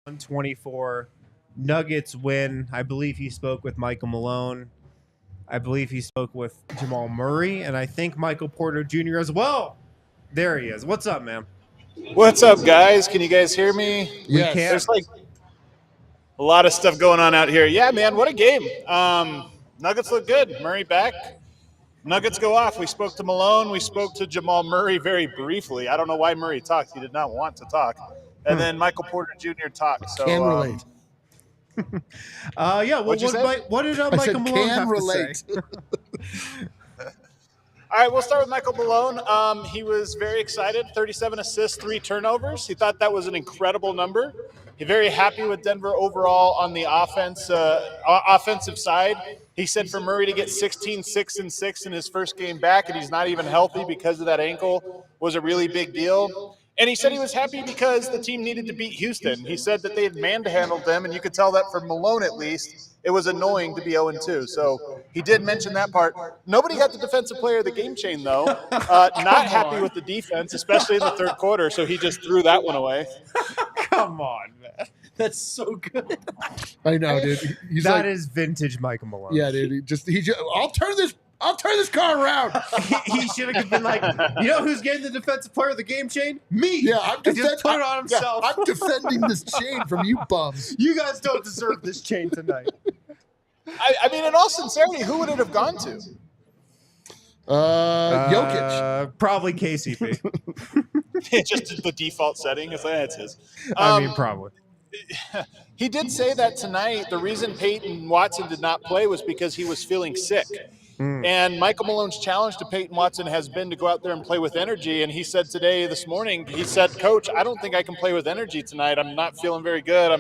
124 Nuggets win. I believe he spoke with Michael Malone. I believe he spoke with Jamal Murray, and I think Michael Porter Jr. as well. There he is. What's up, man? What's up, guys? Can you guys hear me? Yes. can't. There's like a lot of stuff going on out here. Yeah, man, what a game. Nuggets look good. Murray back. Nuggets go off. We spoke to Malone. We spoke to Jamal Murray very briefly. I don't know why Murray talked. He did not want to talk. And then Michael Porter Jr. talked. So, Can relate. Yeah, well, What'd you say? what did I Michael said Malone can have relate. to say? all right, we'll start with Michael Malone. He was very excited. 37 assists, 3 turnovers. He thought that was an incredible number. He's very happy with Denver overall on the offensive side. He said for Murray to get 16, 6, and 6 in his first game back, and he's not even healthy because of that ankle, was a really big deal. And he said he was happy because the team needed to beat Houston. He said that they had man-handled them, and you could tell that from Malone at least. It was annoying to be 0-2. So he did mention that part. Nobody got the defensive player of the game chain, though. Not happy with the defense, especially in the third quarter, so he just threw that one away. Come on, man. That's so good. I know, dude. He's That like, is vintage Michael Malone. yeah, dude. He just. I'll turn this car around. He should have been like, you know who's getting the defensive player of the game chain? Me. Yeah, I'm He just put it on yeah, himself. I'm defending this chain from you bums. You guys don't deserve this chain tonight. I mean, in all sincerity, who would it have gone to? Jokic. Probably KCP. Just the default setting. It's like, it's his. I mean, probably. He did say that tonight the reason Peyton Watson did not play was because he was feeling sick. And Michael Malone's challenge to Peyton Watson has been to go out there and play with energy. And he said this morning, he said, Coach, I don't think I can play with energy tonight. I'm not feeling very good.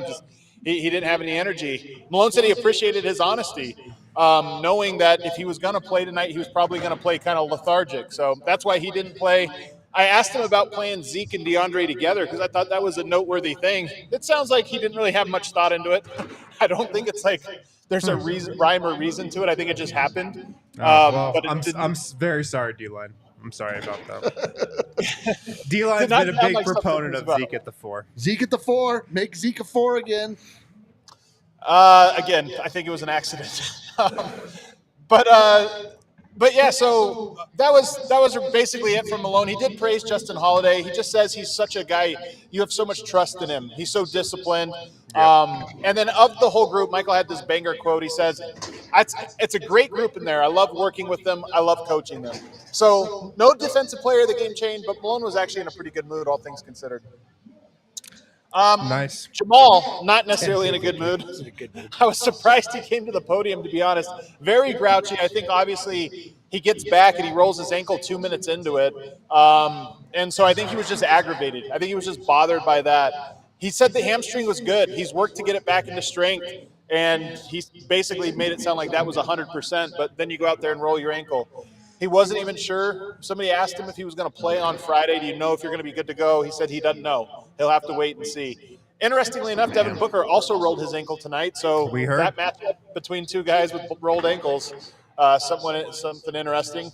He didn't have any energy. Malone said he appreciated his honesty, knowing that if he was going to play tonight, he was probably going to play kind of lethargic. So that's why he didn't play. I asked him about playing Zeke and DeAndre together because I thought that was a noteworthy thing. It sounds like he didn't really have much thought into it. I don't think it's like there's a rhyme or reason to it. I think it just happened. But I'm very sorry, D-Line. I'm sorry about that. D-Line's Did not been a sound big like something proponent as of well. Zeke at the 4. Zeke at the 4. Make Zeke a 4 again. Again, I think it was an accident. But yeah, so that was basically it from Malone. He did praise Justin Holiday. He just says he's such a guy. You have so much trust in him. He's so disciplined. And then of the whole group, Michael had this banger quote. He says, it's a great group in there. I love working with them. I love coaching them. So no defensive player of the game chain, but Malone was actually in a pretty good mood, all things considered. Nice. Jamal, not necessarily in a good mood. I was surprised he came to the podium, to be honest. Very grouchy. I think, obviously, he gets back and he rolls his ankle 2 minutes into it. And so I think he was just aggravated. I think he was just bothered by that. He said the hamstring was good. He's worked to get it back into strength. And he basically made it sound like that was 100%. But then you go out there and roll your ankle. He wasn't even sure. Somebody asked him if he was going to play on Friday. Do you know if you're going to be good to go? He said he doesn't know. He'll have to wait and see. Interestingly enough, Devin Booker also rolled his ankle tonight. So We heard. that matchup between two guys with rolled ankles, something interesting.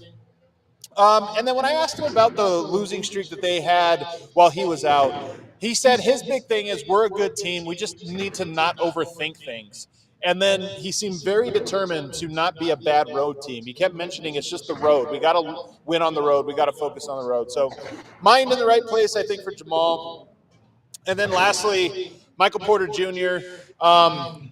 And then when I asked him about the losing streak that they had while he was out, he said his big thing is we're a good team. We just need to not overthink things. And then he seemed very determined to not be a bad road team. He kept mentioning it's just the road. We got to win on the road. We got to focus on the road. So mind in the right place, I think, for Jamal. And then lastly, Michael Porter Jr.,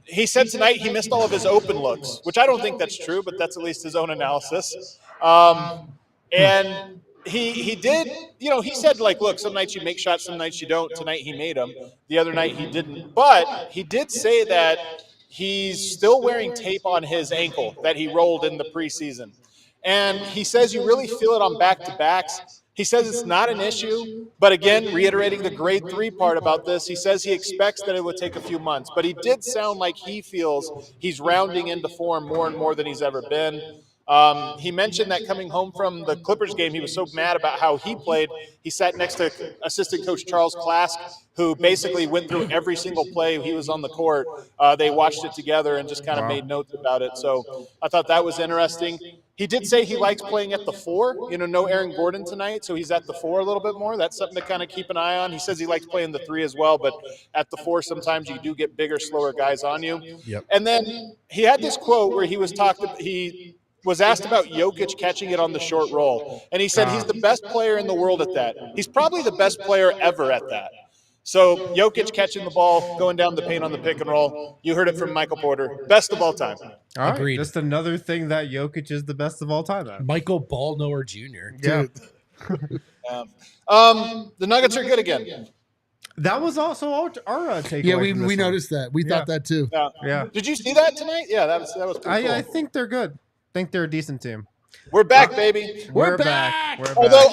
he said tonight he missed all of his open looks, which I don't think that's true, but that's at least his own analysis. And he did, he said, like, look, some nights you make shots, some nights you don't. Tonight he made them. The other night he didn't. But he did say that he's still wearing tape on his ankle that he rolled in the preseason. And he says you really feel it on back-to-backs. He says it's not an issue, but again, reiterating the grade 3 part about this, he says he expects that it would take a few months. But he did sound like he feels he's rounding into form more and more than he's ever been. He mentioned that coming home from the Clippers game, he was so mad about how he played. He sat next to assistant coach Charles Klask, who basically went through every single play he was on the court. They watched it together and just kind of made notes about it. So I thought that was interesting. He did say he likes playing at the 4. No Aaron Gordon tonight, so he's at the 4 a little bit more. That's something to kind of keep an eye on. He says he likes playing the 3 as well, but at the 4, sometimes you do get bigger, slower guys on you. Yep. And then he had this quote where he was asked about Jokic catching it on the short roll. And he said he's the best player in the world at that. He's probably the best player ever at that. So Jokic catching the ball, going down the paint on the pick and roll. You heard it from Michael Porter. Best of all time. All right. Agreed. Just another thing that Jokic is the best of all time at. Michael Ballnower Jr. Yeah. The Nuggets are good again. That was also our takeaway. Yeah, we from this one. noticed that. We thought that too. Yeah. Did you see that tonight? Yeah, that was pretty cool. I think they're good. I think they're a decent team. We're back, baby. We're back. We're back.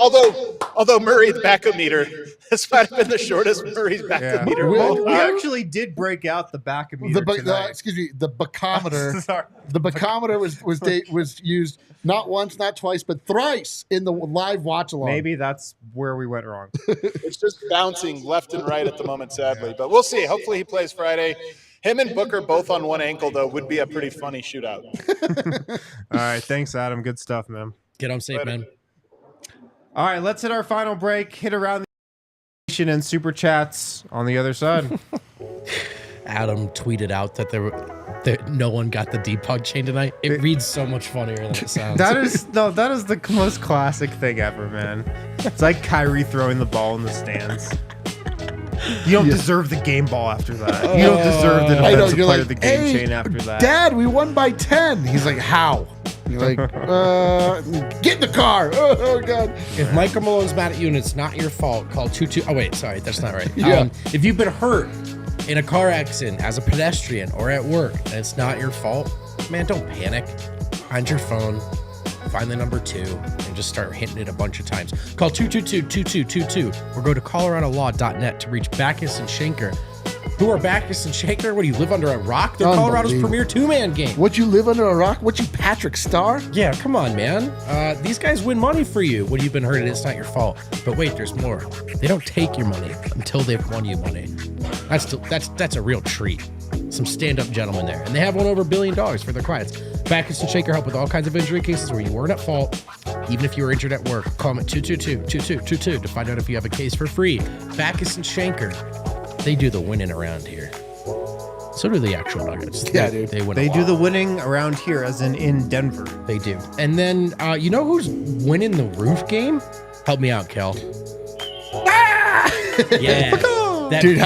Although Murray's backup meter, this might have been the shortest Murray's backup meter. Well, we actually did break out the backup meter tonight. The bacometer. Sorry. The bacometer was used not once, not twice, but thrice in the live watch along. Maybe that's where we went wrong. It's just bouncing left and right at the moment, sadly. But we'll see. Hopefully he plays Friday. Him and Booker both on one ankle, though, would be a pretty funny shootout. All right. Thanks, Adam. Good stuff, man. Get home safe, man. All right. Let's hit our final break. Hit around the nation and super chats on the other side. Adam tweeted out that no one got the debug chain tonight. It reads so much funnier than it sounds. That is the most classic thing ever, man. It's like Kyrie throwing the ball in the stands. You don't deserve the game ball after that. You don't deserve the defensive player of the game chain after that. Dad, we won by 10. He's like, how? You're like, get in the car. Oh, God. If Michael Malone's mad at you and it's not your fault, call 22. Oh, wait, sorry. That's not right. Yeah. If you've been hurt in a car accident as a pedestrian or at work and it's not your fault, man, don't panic. Find your phone. Find the number 2 and just start hitting it a bunch of times. Call 222-2222 or go to coloradolaw.net to reach Backus and Schenker. Who are Backus and Schenker? What, do you live under a rock? They're Colorado's premier 2-man game. What, you live under a rock? What, you Patrick Starr? Yeah, come on, man. These guys win money for you when you've been hurt and it's not your fault. But wait, there's more. They don't take your money until they've won you money. That's a real treat. Some stand-up gentlemen there. And they have won over $1 billion for their clients. Backus and Schenker help with all kinds of injury cases where you weren't at fault. Even if you were injured at work, call them at 222-2222 to find out if you have a case for free. Backus and Schenker, they do the winning around here. So do the actual Nuggets. Yeah, dude. They win. They do the winning around here, as in Denver. They do. And then, you know who's winning the roof game? Help me out, Kel. Yeah. That Dude,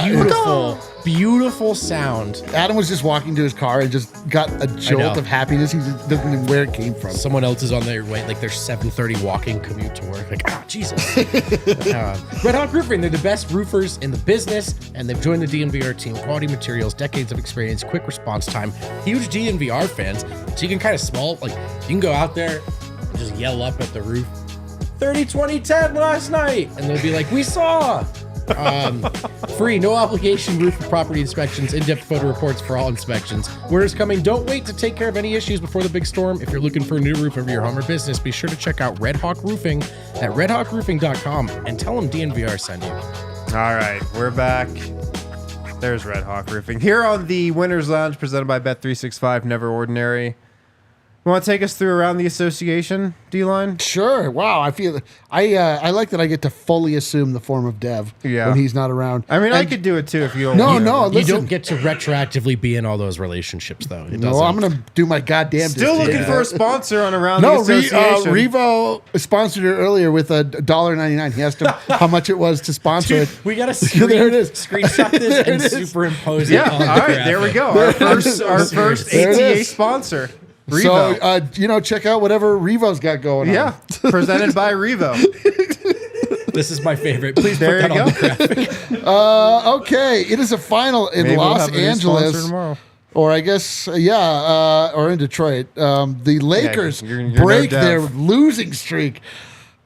beautiful sound. Adam was just walking to his car and just got a jolt of happiness. He just doesn't know where it came from. Someone else is on their way, like their 7:30 walking commute to work. Like, Jesus. Red Hawk Roofing, they're the best roofers in the business, and they've joined the DNVR team. Quality materials, decades of experience, quick response time. Huge DNVR fans, so you can kind of smell, like, you can go out there and just yell up at the roof, 30, 20, 10 last night, and they'll be like, we saw. Free, no obligation roof and property inspections, in-depth photo reports for all inspections. Winter's coming. Don't wait to take care of any issues before the big storm. If you're looking for a new roof over your home or business, be sure to check out Red Hawk Roofing at redhawkroofing.com and tell them DNVR sent you. All right, we're back. There's Red Hawk Roofing here on the Winners Lounge, presented by Bet365. Never Ordinary. You want to take us through around the association, D-Line? Sure. Wow. I feel I like that I get to fully assume the form of Dev when he's not around. I mean, I could do it too if you don't. No. You don't get to retroactively be in all those relationships, though. I'm gonna do my goddamn. Still looking for a sponsor on around the association. Revo sponsored it earlier with $1.99. He asked him how much it was to sponsor it. We got to there it is. screenshot this and superimpose it. Yeah. All right. There we go. Our first ATA sponsor. Revo. So, check out whatever Revo's got going on. Yeah, presented by Revo. This is my favorite. Please put that on the graphic. Okay, it is a final in Los Angeles. Or I guess, or in Detroit. The Lakers break their losing streak.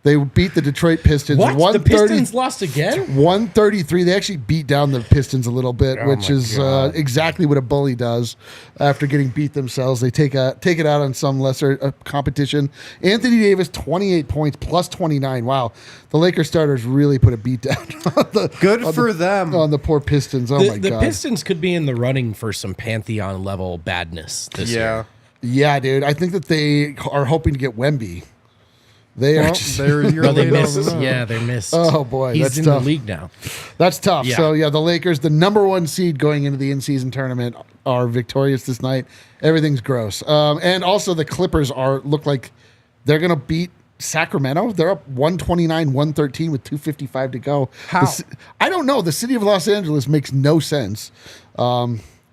They beat the Detroit Pistons. What? The Pistons lost again? 133. They actually beat down the Pistons a little bit, which is exactly what a bully does after getting beat themselves. They take it out on some lesser competition. Anthony Davis, 28 points, plus 29. Wow. The Lakers starters really put a beat down on them. On the poor Pistons. Oh, my God. The Pistons could be in the running for some Pantheon-level badness this year. Yeah, dude. I think that they are hoping to get Wemby. They missed. Yeah, they missed. Oh, boy. He's in tough. the league now. That's tough. Yeah. So, the Lakers, the number 1 seed going into the in-season tournament, are victorious this night. Everything's gross. And also the Clippers look like they're going to beat Sacramento. They're up 129-113 with 2:55 to go. How? I don't know. The city of Los Angeles makes no sense.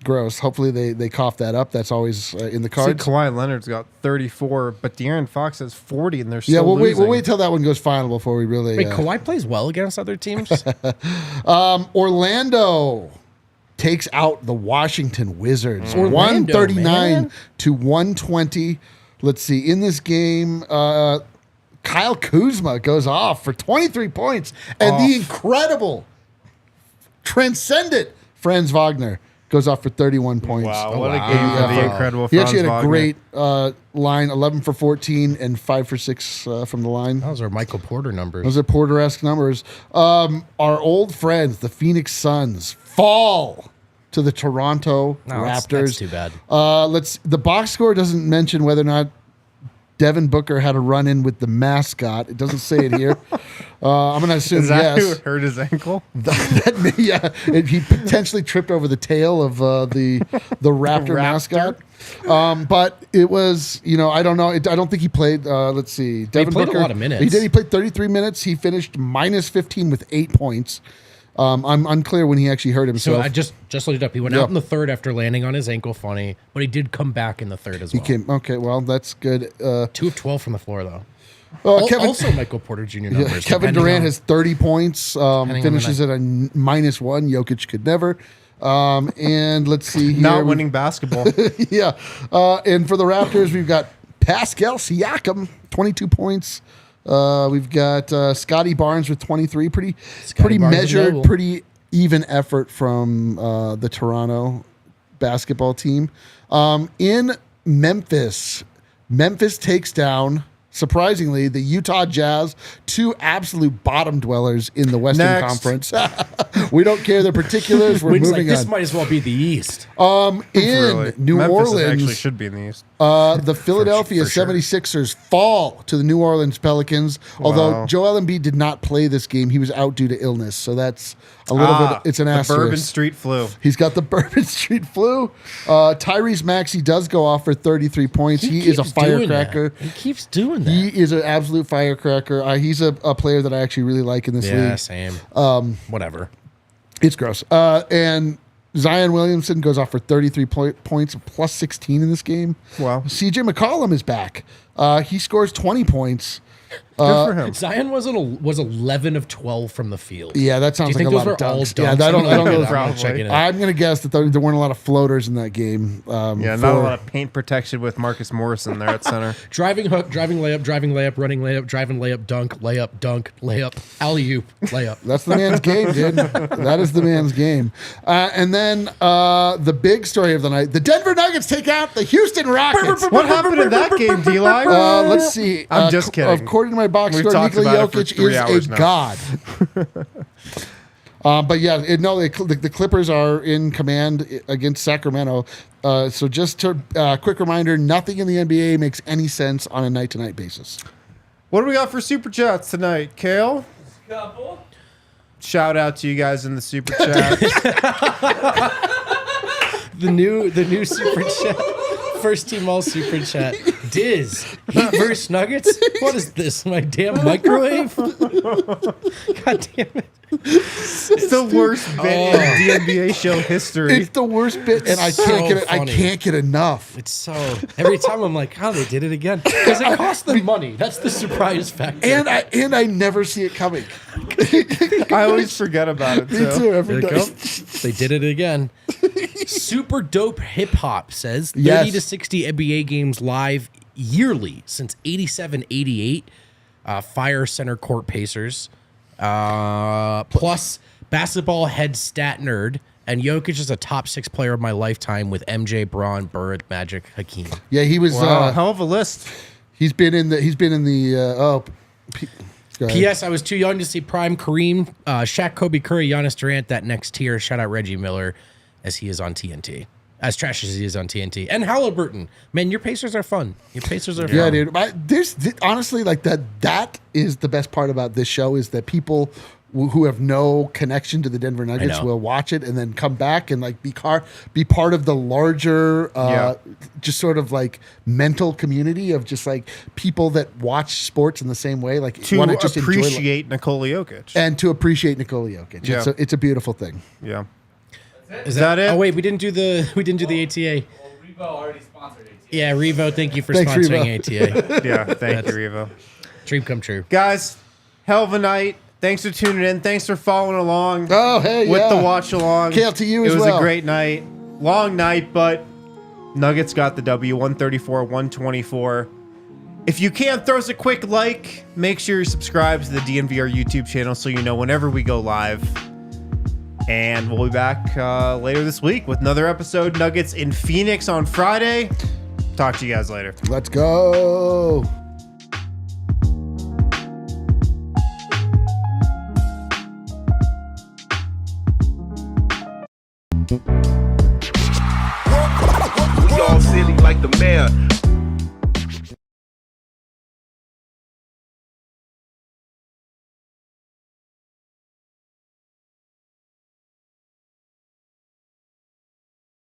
Gross. Hopefully they cough that up. That's always in the cards. See, Kawhi Leonard's got 34, but De'Aaron Fox has 40, and they're still losing. We'll wait till that one goes final before we really... Wait, Kawhi plays well against other teams? Orlando takes out the Washington Wizards. 139 to 120. Let's see. In this game, Kyle Kuzma goes off for 23 points. And the incredible, transcendent Franz Wagner goes off for 31 points. Wow, what a game for the incredible He Franz actually had a Wagner. great line, 11 for 14 and 5 for 6 from the line. Those are Michael Porter numbers. Those are Porter-esque numbers. Our old friends, the Phoenix Suns, fall to the Toronto Raptors. That's too bad. The box score doesn't mention whether or not Devin Booker had a run-in with the mascot. It doesn't say it here. I'm going to assume Is that yes. who hurt his ankle? He potentially tripped over the tail of the Raptor mascot. But it was, I don't know. I don't think he played. Let's see. Devin played Booker, a lot of minutes. He did. He played 33 minutes. He finished minus 15 with 8 points. I'm unclear when he actually hurt himself. So I just looked it up. He went out in the third after landing on his ankle funny, but he did come back in the third as well. Okay, well, that's good. 2 of 12 from the floor, though. Also Michael Porter Jr. numbers. Kevin Durant has 30 points, finishes at a -1. Jokic could never. And let's see here. Not winning basketball. Yeah. And for the Raptors, we've got Pascal Siakam, 22 points. We've got Scotty Barnes with 23. Pretty measured, pretty even effort from the Toronto basketball team. In Memphis takes down, surprisingly, the Utah Jazz, 2 absolute bottom dwellers in the Western Conference. We don't care the particulars. We're moving this on. might as well be the East. In New Memphis Orleans, actually should be in the East. the Philadelphia for sure. 76ers fall to the New Orleans Pelicans. Although Joel Embiid did not play this game, he was out due to illness. So that's a little bit. It's an asterisk. Bourbon Street flu. He's got the Bourbon Street flu. Tyrese Maxey does go off for 33 points. He is a firecracker. He keeps doing that. He is an absolute firecracker. He's a player that I actually really like in this league. Yeah, same. Whatever. It's gross. And Zion Williamson goes off for 33 points, plus 16 in this game. Wow. CJ McCollum is back. He scores 20y points. Good for him. Zion was 11 of 12 from the field. Yeah, that sounds Do you like think a those lot of were all dunks. dunks? Yeah, I don't know. Probably. I'm going to guess that there weren't a lot of floaters in that game. Not a lot of paint protection with Marcus Morrison there at center. Driving hook, driving layup, running layup, driving layup, dunk, layup, alley-oop, layup. That's the man's game, dude. That is the man's game. And then the big story of the night, the Denver Nuggets take out the Houston Rockets. What happened in that game, D-Line? Let's see. I'm just kidding. According to my box We've score, talked Nikola about it for Jokic 3 is hours a now. god. But yeah, the Clippers are in command against Sacramento. So just to quick reminder, nothing in the NBA makes any sense on a night-to-night basis. What do we got for Super Chats tonight, Kale? Couple. Shout out to you guys in the Super Chat. The new Super Chat. First team all Super Chat. Diz. Heat versus Nuggets? What is this? My damn microwave? God damn it. It's the worst bit in DNVR show history. It's the worst bit, and I So can't get it. I funny. can't get enough. It's so every time I'm like, oh, they did it again. Because it cost them money. That's the surprise factor. And I never see it coming. I always forget about it, Me too. too. Every There day. you go. They did it again. Super dope hip hop says 30 Yes. to 60 NBA games live yearly since 87, 88. Fire Center Court Pacers, plus basketball head stat nerd. And Jokic is a top 6 player of my lifetime with MJ, Braun, Bird, Magic, Hakeem. Yeah, he was. Hell of a list. He's been in the. P.S. I was too young to see prime Kareem, Shaq, Kobe, Curry, Giannis Durant. That next tier. Shout out Reggie Miller, as he is on TNT. As trash as he is on TNT. And Halliburton. Man, your Pacers are fun. Your Pacers are fun. Yeah, dude. Honestly, like that is the best part about this show is that people who have no connection to the Denver Nuggets will watch it and then come back and like be part of the larger just sort of like mental community of just like people that watch sports in the same way, like to want to just appreciate Nikola Jokic. And to appreciate Nikola Jokic. Yeah. It's a beautiful thing. Yeah. Is that it? Oh wait, we didn't do the ATA. Well, Revo already sponsored ATA. Yeah, Revo, thank you for Thanks, sponsoring ATA. Yeah, thank you, Revo. Dream come true. Guys, hell of a night. Thanks for tuning in. Thanks for following along. Oh, hey, with the watch along. Kale, to you as well. It was a great night. Long night, but Nuggets got the W, 134-124. If you can, throw us a quick like. Make sure you subscribe to the DNVR YouTube channel so you know whenever we go live. And we'll be back later this week with another episode. Nuggets in Phoenix on Friday. Talk to you guys later. Let's go. We all silly like the mayor.